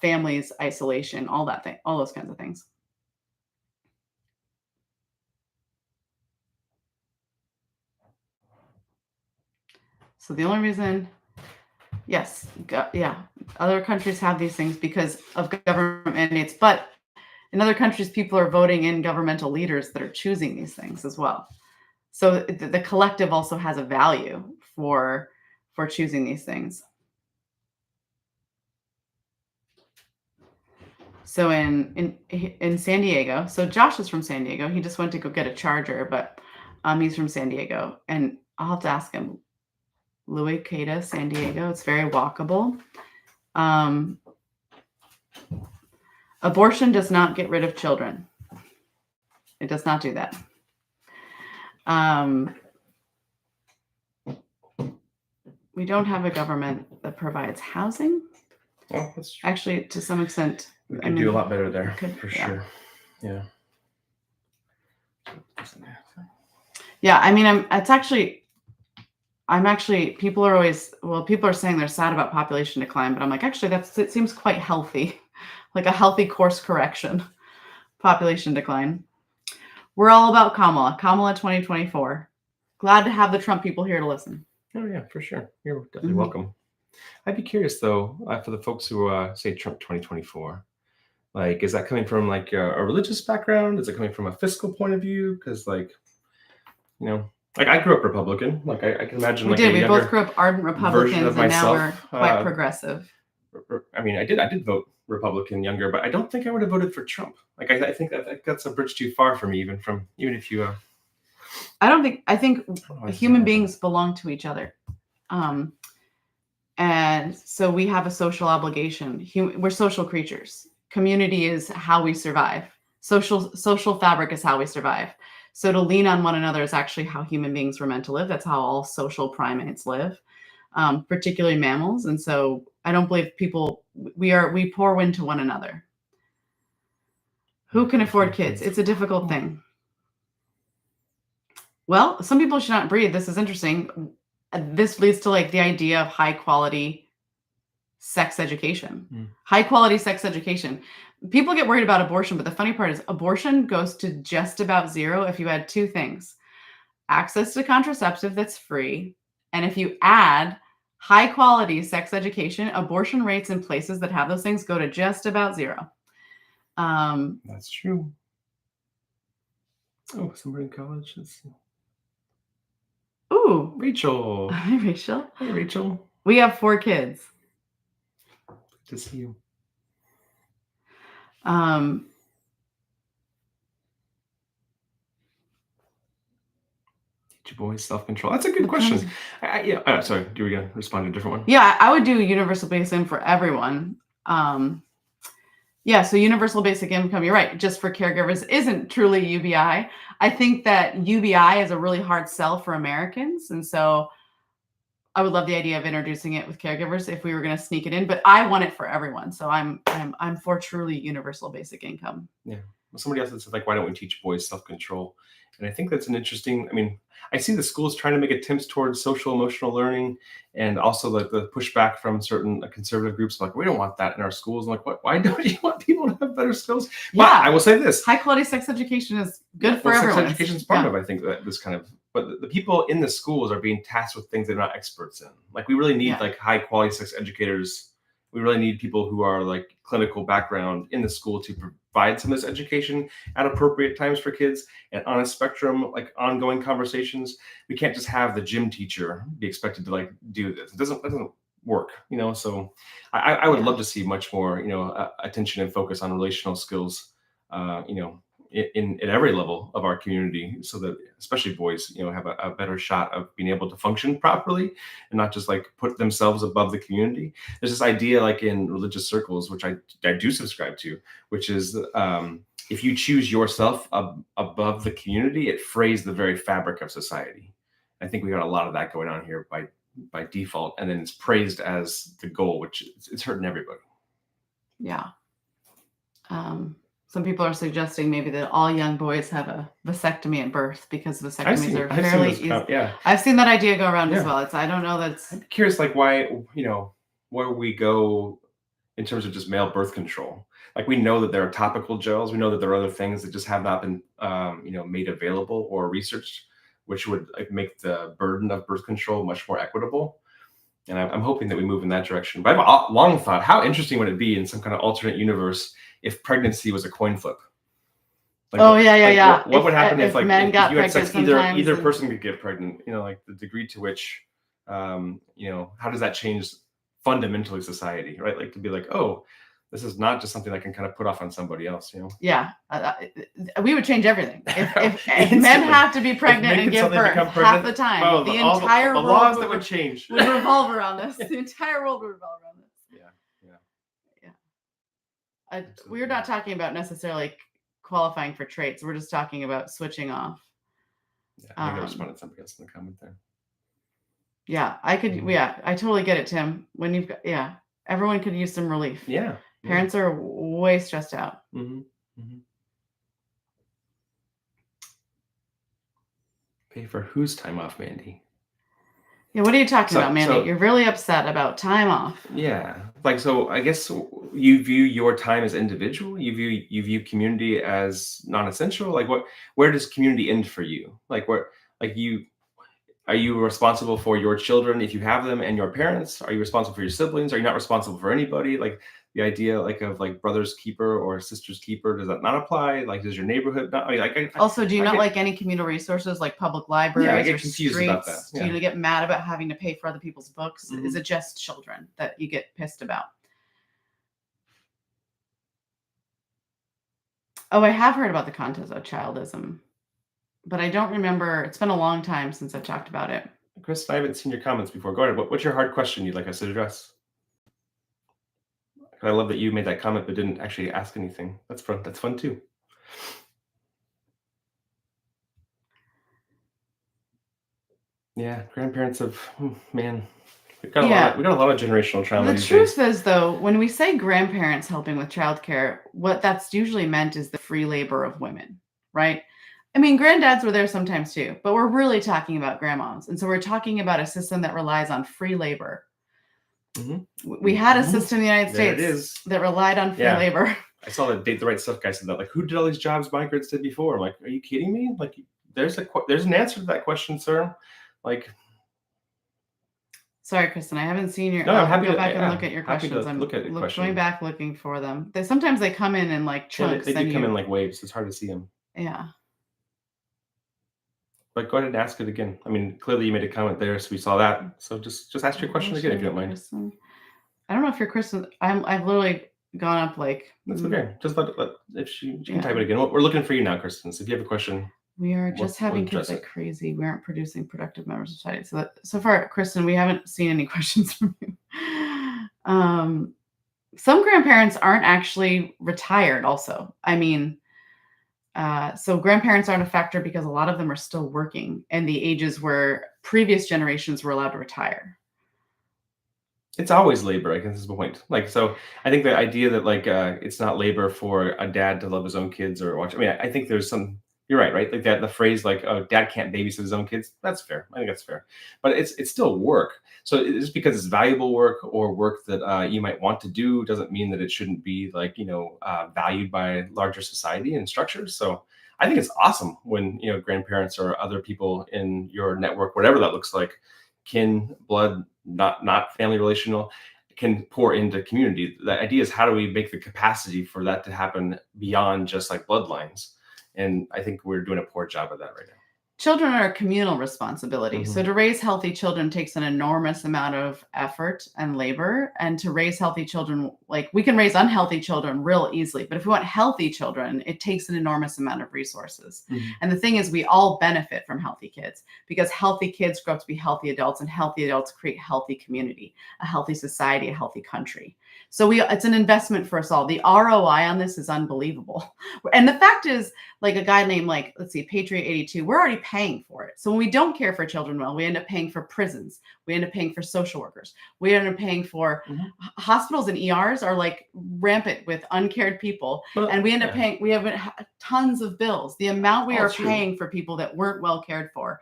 families, isolation, all those kinds of things. So the only reason Yes. Yeah. Other countries have these things because of government mandates, but in other countries, people are voting in governmental leaders that are choosing these things as well. So the collective also has a value for choosing these things. So in San Diego, so Josh is from San Diego. He just went to go get a charger, but he's from San Diego, and I'll have to ask him. Louis Cada, San Diego. It's very walkable. Abortion does not get rid of children. It does not do that. We don't have a government that provides housing. Well, that's true. Actually, to some extent, We could do a lot better there, for yeah. sure. Yeah. Yeah, I mean, people are saying they're sad about population decline, but I'm like, actually, it seems quite healthy, like a healthy course correction, population decline. We're all about Kamala 2024. Glad to have the Trump people here to listen. Oh yeah, for sure. You're definitely welcome. I'd be curious though, for the folks who say Trump 2024, like, is that coming from like a religious background? Is it coming from a fiscal point of view? Because like, like I grew up Republican. Like I can imagine. We both grew up ardent Republicans, and now we're quite progressive. I mean, I did vote Republican younger, but I don't think I would have voted for Trump. Like I think that's a bridge too far for me, even if you. I think human beings belong to each other. And so we have a social obligation. We're social creatures. Community is how we survive. Social fabric is how we survive. So to lean on one another is actually how human beings were meant to live. That's how all social primates live, particularly mammals. And so I don't believe we pour into one another. Who can afford kids? It's a difficult thing. Well, some people should not breed. This is interesting. This leads to like the idea of high quality sex education. High quality sex education. People get worried about abortion, but the funny part is abortion goes to just about zero if you add two things: access to contraceptive that's free, and if you add high quality sex education, abortion rates in places that have those things go to just about zero. That's true. Oh, somebody in college. Ooh, Rachel. Hi, Rachel. Hey, Rachel. We have 4 kids. Good to see you. Teach your boys self-control. That's a good question. Sorry, you were going to respond to a different one? Yeah, I would do universal basic income for everyone. So universal basic income, you're right, just for caregivers isn't truly UBI. I think that UBI is a really hard sell for Americans. And so I would love the idea of introducing it with caregivers if we were going to sneak it in, but I want it for everyone. So I'm for truly universal basic income. Yeah. Well, somebody else said, like, why don't we teach boys self-control? And I think that's an interesting, I see the schools trying to make attempts towards social emotional learning, and also like the pushback from certain conservative groups, like, we don't want that in our schools. I'm like, what? Why don't you want people to have better skills? Yeah. But I will say this. High quality sex education is good for everyone. Sex education is part of, I think, that this kind of, but the people in the schools are being tasked with things they're not experts in. Like, we really need like high quality sex educators. We really need people who are like clinical background in the school to provide some of this education at appropriate times for kids and on a spectrum, like ongoing conversations. We can't just have the gym teacher be expected to like do this. It doesn't work, so I would love to see much more, attention and focus on relational skills, in every level of our community, so that especially boys, have a better shot of being able to function properly and not just like put themselves above the community. There's this idea, like in religious circles, which I do subscribe to, which is if you choose yourself above the community, it frays the very fabric of society. I think we got a lot of that going on here by default, and then it's praised as the goal, which it's hurting everybody. Yeah. Some people are suggesting maybe that all young boys have a vasectomy at birth because vasectomies are fairly easy. I've seen that idea go around as well. I don't know. I'm curious, like why where we go in terms of just male birth control. Like, we know that there are topical gels. We know that there are other things that just have not been made available or researched, which would like make the burden of birth control much more equitable. And I'm hoping that we move in that direction. But I've long thought, how interesting would it be in some kind of alternate universe if pregnancy was a coin flip? Like, What would happen if men got you had pregnant sex? sometimes Either and- person could get pregnant. Like the degree to which, how does that change fundamentally society, right? Like to be like, oh, this is not just something I can kind of put off on somebody else. Yeah, we would change everything if Instantly. men have to be pregnant men and could give suddenly birth become half pregnant, the time. oh, The all entire the world laws that would change. would revolve around this. The entire world would revolve around this. Yeah. We're not talking about necessarily qualifying for traits. We're just talking about switching off. Yeah, I think I responded to somebody else in the comment there. Yeah, I could. Mhm. Yeah, I totally get it, Tim. When you've got, everyone could use some relief. Yeah. Parents are way stressed out. Mm-hmm. Mm-hmm. Pay for whose time off, Mandy? Yeah, what are you talking So- about, Mandy? so- You're really upset about time off. Yeah, so I guess you view your time as individual. You view community as non-essential. Like where does community end for you? Like are you responsible for your children if you have them and your parents? Are you responsible for your siblings? Are you not responsible for anybody? Like the idea of brother's keeper or sister's keeper, does that not apply? Like does your neighborhood not? Also, do you I not get- like any communal resources like public libraries get or confused streets? about that, Do you get mad about having to pay for other people's books? Mhm. Is it just children that you get pissed about? Oh, I have heard about the contest of childism, but I don't remember. It's been a long time since I've talked about it. Chris, I haven't seen your comments before. Go ahead. What's your hard question you'd like us to address? I love that you made that comment but didn't actually ask anything. That's fun. That's fun too. Yeah, grandparents man, we got a lot of generational trauma. The these truth days. is, though, when we say grandparents helping with childcare, what that's usually meant is the free labor of women, right? I mean, granddads were there sometimes too, but we're really talking about grandmoms. And so we're talking about a system that relies on free labor. Mhm. We had a Mhm. system in the United There it States is. that relied on free Yeah. labor. I saw that Date the Right Stuff guy said that. Like, who did all these jobs migrants did before? I'm like, are you kidding me? Like, there's an answer to that question, sir. Like, Sorry, Kristen, I haven't seen your. No, I'm I'll happy go to- back and yeah, look at your happy to questions. I'm look at the going questions. back looking for them. Sometimes they come in like yeah, chunks. they do and come you- in like waves. It's hard to see them. Yeah. But go ahead and ask it again. I mean, clearly you made a comment there, so we saw that. So just ask your question again if you don't mind. Kristen. I don't know if you're Kristen. I've literally gone up like. That's okay. Just let if she can Yeah. type it again. We're looking for you now, Kristen. So if you have a question, We are We'll- just having we'll kids address like crazy. We aren't producing productive members of society. So far, Kristen, we haven't seen any questions from you. Some grandparents aren't actually retired. Also, I mean, so grandparents aren't a factor because a lot of them are still working, and the ages where previous generations were allowed to retire. it's always labor. I guess is the point. Like, so I think the idea that it's not labor for a dad to love his own kids or watch. I mean, I think there's some. You're right, right? Like that, the phrase like, "Oh, dad can't babysit his own kids." That's fair. I think that's fair. But it's still work. So just because it's valuable work or work that you might want to do doesn't mean that it shouldn't be valued by larger society and structures. So I think it's awesome when grandparents or other people in your network, whatever that looks like, kin, blood, not family relational, can pour into community. The idea is how do we make the capacity for that to happen beyond just like bloodlines? And I think we're doing a poor job of that right now. Children are a communal responsibility. So Mhm. to raise healthy children takes an enormous amount of effort and labor. And to raise healthy children, like we can raise unhealthy children real easily, but if we want healthy children, it takes an enormous amount of resources. Mhm. And the thing is, we all benefit from healthy kids because healthy kids grow up to be healthy adults, and healthy adults create healthy community, a healthy society, a healthy country. So it's an investment for us all. The ROI on this is unbelievable. And the fact is, like a guy named let's see, Patriot 82, we're already paying for it. So when we don't care for children well, we end up paying for prisons. We end up paying for social workers. We end up paying for hospitals and ERs are like rampant with uncared people. Well, And we end up yeah. paying, we have tons of bills. The amount we Oh, are true. paying for people that weren't well cared for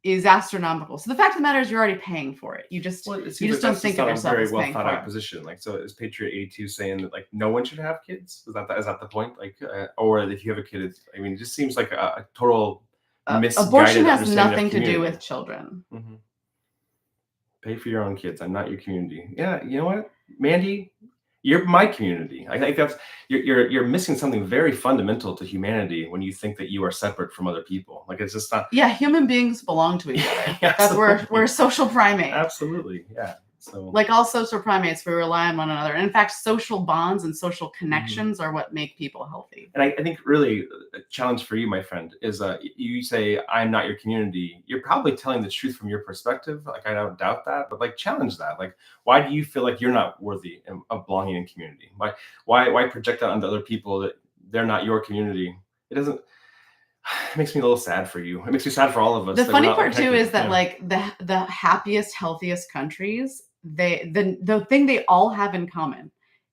is astronomical. So the fact of the matter is you're already paying for it. You just Well, it seems you just like don't that's think not of a yourself very as well paying thought for out it. position. Like, so is Patriot 82 saying that like no one should have kids? Is that the point? Like, or if you have a kid, it just seems like a total misguided Abortion has understanding of nothing to do community. with children. Mhm. Pay for your own kids. I'm not your community. Yeah, you know what, Mandy, you're my community. I think that's you're missing something very fundamental to humanity when you think that you are separate from other people. Like it's just not. Yeah, human beings belong to each other. That's Absolutely. we're a social primate. Absolutely, yeah. So Like all social primates, we rely on one another. And in fact, social bonds and social connections are what make people healthy. and I think really a challenge for you, my friend, is you say I'm not your community. You're probably telling the truth from your perspective. Like I don't doubt that, but like challenge that. Like why do you feel like you're not worthy of belonging in community? Why project that onto other people that they're not your community? It doesn't. It makes me a little sad for you. It makes me sad for all of us. The that we're funny not part too protected. is that Yeah. like the happiest, healthiest countries, the thing they all have in common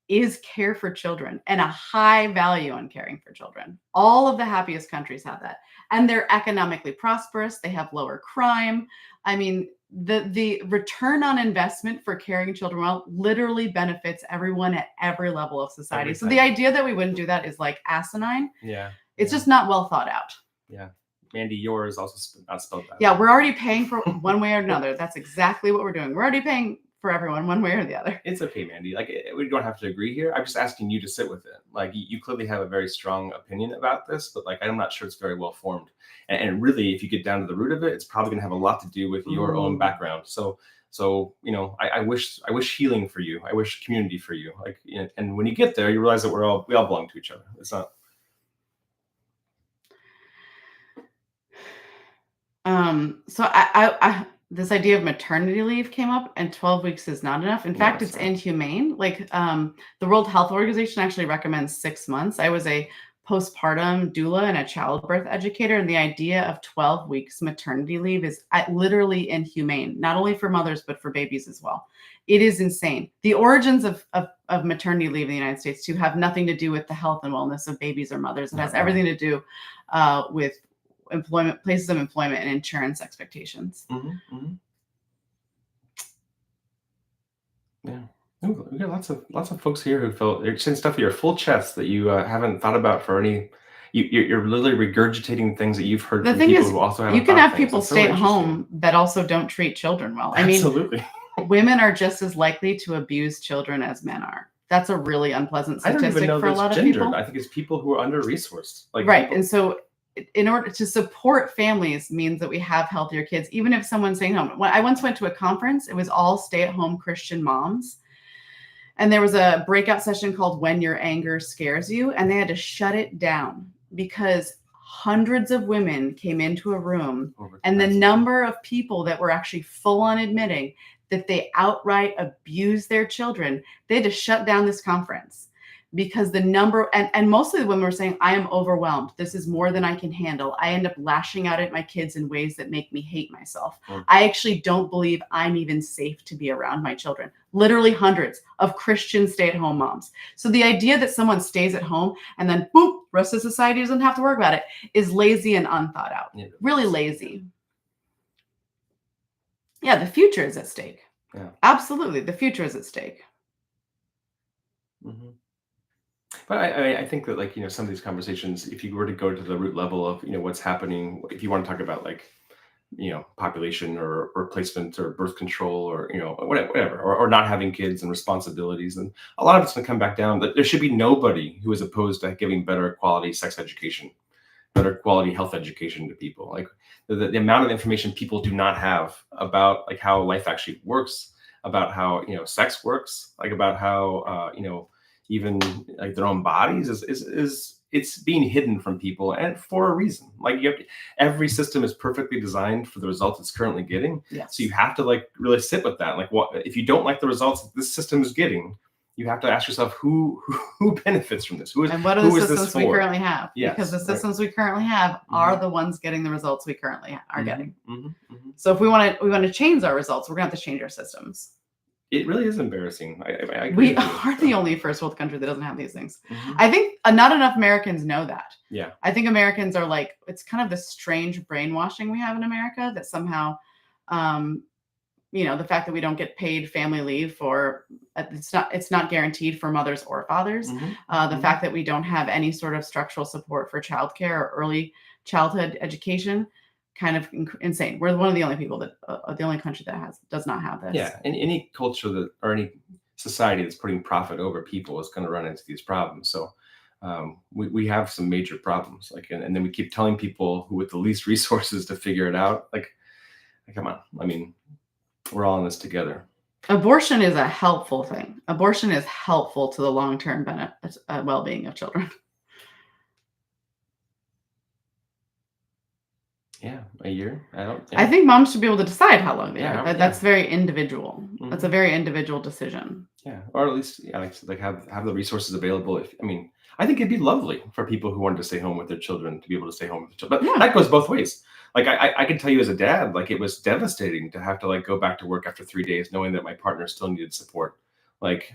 is care for children and a high value on caring for children. All of the happiest countries have that. And they're economically prosperous, they have lower crime. I mean, the return on investment for caring children well literally benefits everyone at every level of society. So the Everything. idea that we wouldn't do that is like asinine. Yeah. It's Yeah. just not well thought out. Yeah. Mandy, yours also not spelled that. Yeah, we're already paying for one way or another. That's exactly what we're doing. We're already paying for everyone one way or the other. It's okay, Mandy. Like we don't have to agree here. I'm just asking you to sit with it. Like you clearly have a very strong opinion about this, but like I'm not sure it's very well formed. And really, if you get down to the root of it, it's probably going to have a lot to do with your own background. So you know, I wish healing for you. I wish community for you. Like, you know, and when you get there, you realize that we all belong to each other. It's not. So I this idea of maternity leave came up, and 12 weeks is not enough. In No, fact, it's it's not. inhumane. Like the World Health Organization actually recommends 6 months. I was a postpartum doula and a childbirth educator, and the idea of 12 weeks maternity leave is literally inhumane, not only for mothers but for babies as well. It is insane. The origins of maternity leave in the United States too have nothing to do with the health and wellness of babies or mothers. It has everything to do with employment, places of employment, and insurance expectations. Yeah. Ooh, we got lots of folks here who felt they're saying stuff at your full chest that you haven't thought about for any. You're literally regurgitating things that you've heard The from thing people is, who also haven't you can thought have things. people It's so stay at interesting. home that also don't treat children well. I mean, Absolutely. women are just as likely to abuse children as men are. That's a really unpleasant I don't statistic even know for a that's lot of gendered. people. I think it's people who are under resourced. Like Right. people- And so in order to support families means that we have healthier kids, even if someone's staying home. When I once went to a conference, it was all stay-at-home Christian moms. And there was a breakout session called When Your Anger Scares You, and they had to shut it down because hundreds of women came into a room, and the number of people that were actually full on admitting that they outright abused their children, they had to shut down this conference because the number, and mostly the women were saying, I am overwhelmed. This is more than I can handle. I end up lashing out at my kids in ways that make me hate myself. I actually don't believe I'm even safe to be around my children. Literally hundreds of Christian stay-at-home moms. So the idea that someone stays at home and then boom, rest of society doesn't have to worry about it is lazy and unthought out. Yeah. Really lazy. Yeah, the future is at stake. Yeah. Absolutely, the future is at stake. But I think that, like, you know, some of these conversations, if you were to go to the root level of, you know, what's happening, if you want to talk about, like, you know, population or replacement or birth control or, you know, whatever, or not having kids and responsibilities, and a lot of it's going to come back down that there should be nobody who is opposed to giving better quality sex education, better quality health education to people. Like the amount of information people do not have about, like, how life actually works, about how, you know, sex works, like about how, you know, even like their own bodies is it's being hidden from people, and for a reason. Like every system is perfectly designed for the results it's currently getting. Yes. So you have to, like, really sit with that. Like, what if you don't like the results that this system is getting? You have to ask yourself who benefits from this. And what are the who is this systems we for? currently have? Yes, Because the right. systems we currently have are the ones getting the results we currently are getting. So if we want to change our results, we're going to have to change our systems. It really is embarrassing. I agree We with you. are the only first world country that doesn't have these things. Mhm. I think not enough Americans know that. Yeah. I think Americans are like, it's kind of this strange brainwashing we have in America that somehow, you know, the fact that we don't get paid family leave for, it's not guaranteed for mothers or fathers. The fact that we don't have any sort of structural support for childcare or early childhood education kind of insane. We're one of the only people that the only country that does not have this. Yeah, and any culture that or any society that's putting profit over people is going to run into these problems. So we have some major problems. Like, and then we keep telling people who with the least resources to figure it out. Like, come on. I mean, we're all in this together. Abortion is a helpful thing. Abortion is helpful to the long-term benefit, well-being of children. Yeah, a year. I think moms should be able to decide how long they Yeah, are. That's very individual. That's a Mhm. very individual decision. Yeah, or at least like have the resources available. If I mean, I think it'd be lovely for people who wanted to stay home with their children to be able to stay home with their children. But Yeah. that goes both ways. Like I can tell you as a dad, like it was devastating to have to like go back to work after 3 days, knowing that my partner still needed support. Like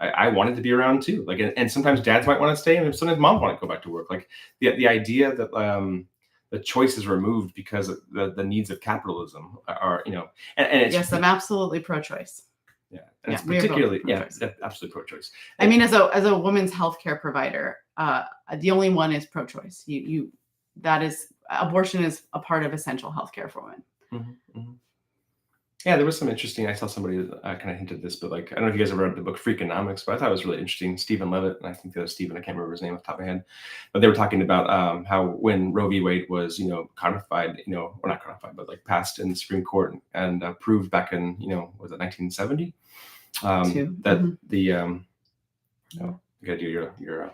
I wanted to be around too. Like and sometimes dads might want to stay, and sometimes moms want to go back to work. Like the idea that the choice is removed because of the needs of capitalism are and it's Yes, I'm absolutely pro-choice. yeah, and it's we are both particularly pro-choice. absolutely pro-choice. I mean, as a women's healthcare provider, the only one is pro-choice. That is abortion is a part of essential healthcare for women. Mhm, mhm. Yeah, there was some interesting. I saw somebody kind of hinted this, but like I don't know if you guys ever read the book Freakonomics, but I thought it was really interesting. Stephen Levitt, and I think the other Stephen, I can't remember his name off the top of my head, but they were talking about how when Roe v. Wade was codified, or not codified, but like passed in the Supreme Court and approved back in was it 1970? Two. That Mhm. the you gotta do your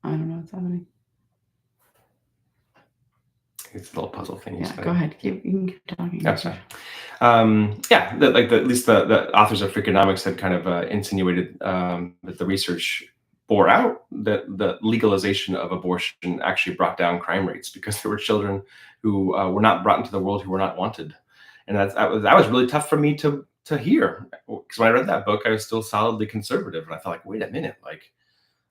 I don't know what's happening. it's a little puzzle thing. Yeah, go ahead. You can keep talking. That's fine. Yeah, at least the authors of Freakonomics had kind of insinuated that the research bore out that the legalization of abortion actually brought down crime rates because there were children who were not brought into the world who were not wanted, and that was really tough for me to hear because when I read that book, I was still solidly conservative, and I felt like, wait a minute, like.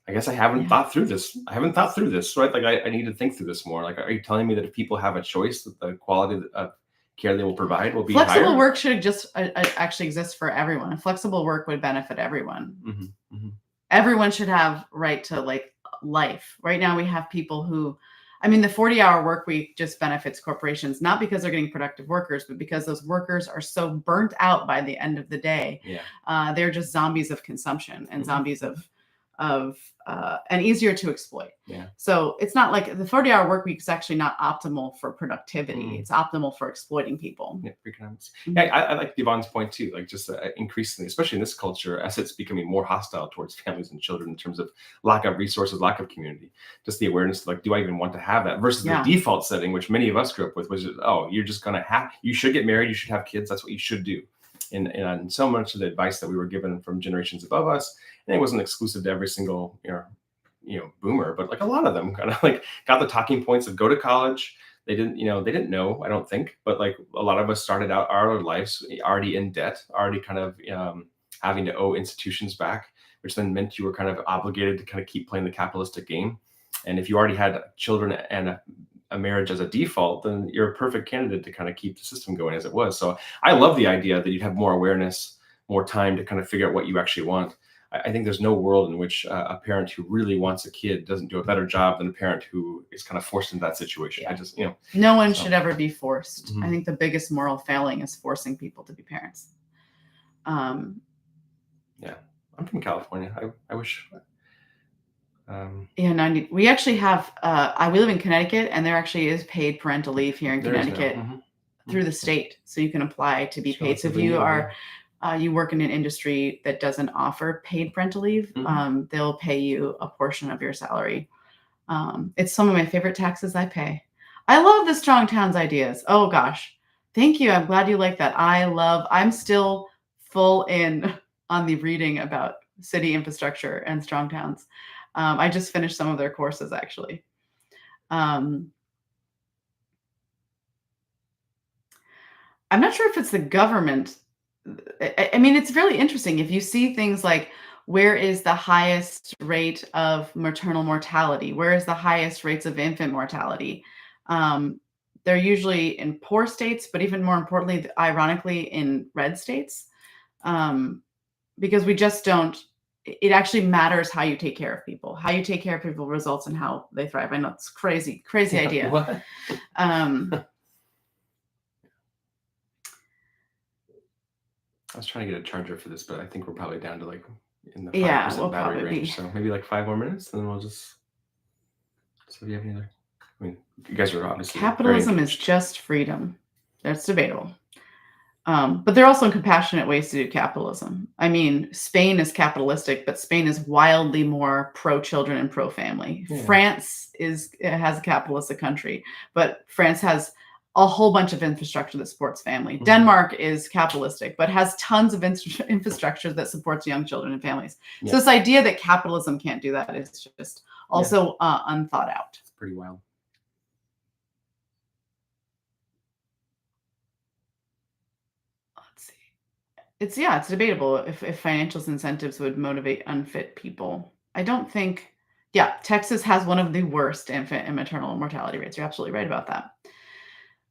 I guess I haven't Yeah. thought through this. I haven't thought through this, right? Like I need to think through this more. Like, are you telling me that if people have a choice, that the quality of care they will provide will be Flexible higher? work should just actually exist for everyone. Flexible work would benefit everyone. Mm-hmm. Everyone should have right to like life. Right now we have people who, I mean, the 40-hour work week just benefits corporations, not because they're getting productive workers, but because those workers are so burnt out by the end of the day. Yeah. They're just zombies of consumption and Mhm. zombies of and easier to exploit. Yeah. So it's not like the 40-hour work week is actually not optimal for productivity. Mm. It's optimal for exploiting people. Yeah, Freakonomics. Mhm. Yeah, I like Yvonne's point too. Like just increasingly, especially in this culture, as it's becoming more hostile towards families and children in terms of lack of resources, lack of community, just the awareness of like, do I even want to have that? Versus Yeah. the default setting, which many of us grew up with, was oh, you're just gonna you should get married, you should have kids, that's what you should do. And so much of the advice that we were given from generations above us, and it wasn't exclusive to every single boomer, but like a lot of them kind of like got the talking points of go to college. They didn't know, I don't think, but like a lot of us started out our lives already in debt, already kind of having to owe institutions back, which then meant you were kind of obligated to kind of keep playing the capitalistic game. And if you already had children and a marriage as a default, then you're a perfect candidate to kind of keep the system going as it was. So I love the idea that you'd have more awareness, more time to kind of figure out what you actually want. I think there's no world in which a parent who really wants a kid doesn't do a better job than a parent who is kind of forced into that situation. Yeah. I just, No one So- should ever be forced. Mhm. I think the biggest moral failing is forcing people to be parents. I'm from California. I wish. Yeah, we actually have. We live in Connecticut, and there actually is paid parental leave here in there is no- Connecticut Mhm. through the state, so you can apply to be So paid. So if relatively you new, are, you work in an industry that doesn't offer paid parental leave, Mhm. they'll pay you a portion of your salary. It's some of my favorite taxes I pay. I love the Strong Towns ideas. Oh gosh, thank you. I'm glad you like that. I'm still full in on the reading about city infrastructure and Strong Towns. I just finished some of their courses actually. I'm not sure if it's the government. I mean, it's really interesting. If you see things like where is the highest rate of maternal mortality? Where is the highest rates of infant mortality? They're usually in poor states, but even more importantly, ironically, in red states, because we just don't it actually matters how you take care of people. How you take care of people results in how they thrive. I know it's crazy idea. What? I was trying to get a charger for this, but I think we're probably down to like in the 5% Yeah, we'll battery probably range. be. So maybe like 5 more minutes, and then we'll just. So do you have any other? I mean, you guys are obviously very Capitalism is engaged. just freedom. That's debatable. But there are also compassionate ways to do capitalism. I mean, Spain is capitalistic, but Spain is wildly more pro-children and pro-family. Yeah. France has a capitalistic country, but France has a whole bunch of infrastructure that supports family. Mhm. Denmark is capitalistic, but has tons of infrastructure that supports young children and families. Yeah. So this idea that capitalism can't do that is just also unthought out. It's pretty wild. Let's see. It's debatable if financial incentives would motivate unfit people. I don't think. Yeah, Texas has one of the worst infant and maternal mortality rates. You're absolutely right about that.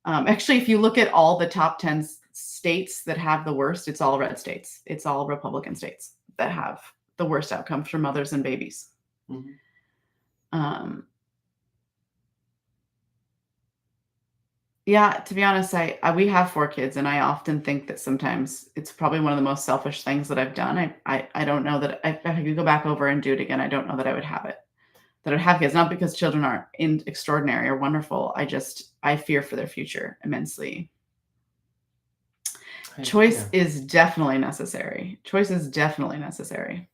Actually, if you look at all the top 10 states that have the worst, it's all red states. It's all Republican states that have the worst outcomes for mothers and babies. Mhm. Yeah, to be honest, we have 4 kids, and I often think that sometimes it's probably one of the most selfish things that I've done. I don't know that if I could go back over and do it again, I don't know that I would have it. That I'd have kids, not because children aren't extraordinary or wonderful. I fear for their future immensely. Choice is definitely necessary. Choice is definitely necessary.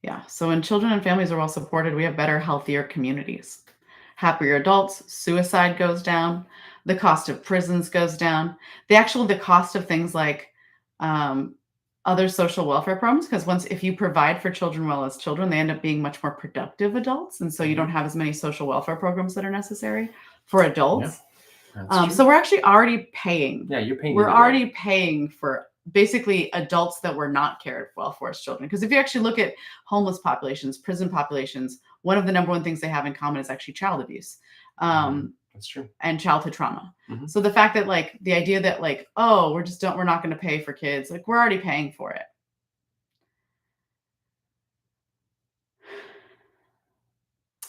Yeah. So when children and families are well supported, we have better, healthier communities. Happier adults, suicide goes down, the cost of prisons goes down. The cost of things like other social welfare programs, because if you provide for children well as children, they end up being much more productive adults. And so you don't have as many social welfare programs that are necessary for adults. Yeah, so we're actually already paying. Yeah, you're paying. We're already paying for basically adults that were not cared well for as children. Because if you actually look at homeless populations, prison populations, one of the number one things they have in common is actually child abuse. That's true. And childhood trauma. Mhm. So the fact that like the idea that like, oh, we're not going to pay for kids, like we're already paying for it.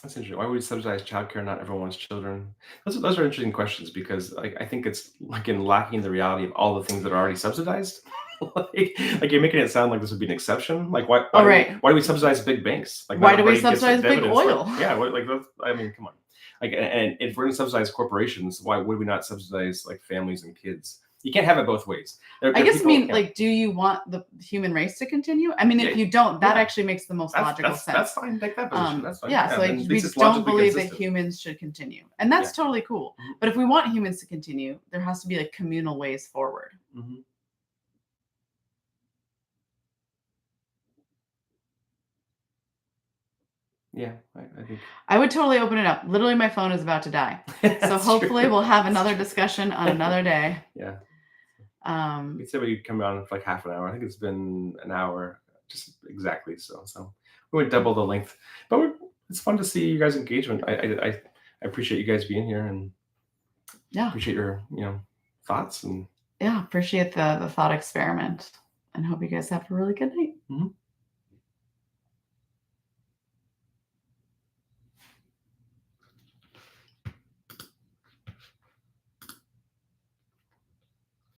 That's interesting. Why would we subsidize childcare? Not everyone wants children. Those are interesting questions because I think it's like in lacking the reality of all the things that are already subsidized. like you're making it sound like this would be an exception. Like why do we subsidize big banks? Like why do we everybody gets their subsidize big dividends. oil? I mean, come on. Like and if we're going to subsidize corporations, why would we not subsidize like families and kids? You can't have it both ways. I guess like, do you want the human race to continue? I mean, if you don't, that actually makes the most logical sense. That's fine. Take that position. That's fine. Yeah, so like, we just don't believe that humans should continue. And that's totally cool. Mhm. But if we want humans to continue, there has to be like communal ways forward. Mm-hmm. Yeah, I think I would totally open it up. Literally, my phone is about to die. So hopefully we'll have another discussion on another day. Yeah. Um, We said we'd come on for like half an hour. I think it's been an hour, just exactly. So we went double the length, but it's fun to see you guys' engagement. I appreciate you guys being here and appreciate your thoughts and appreciate the thought experiment and hope you guys have a really good night. Mm-hmm.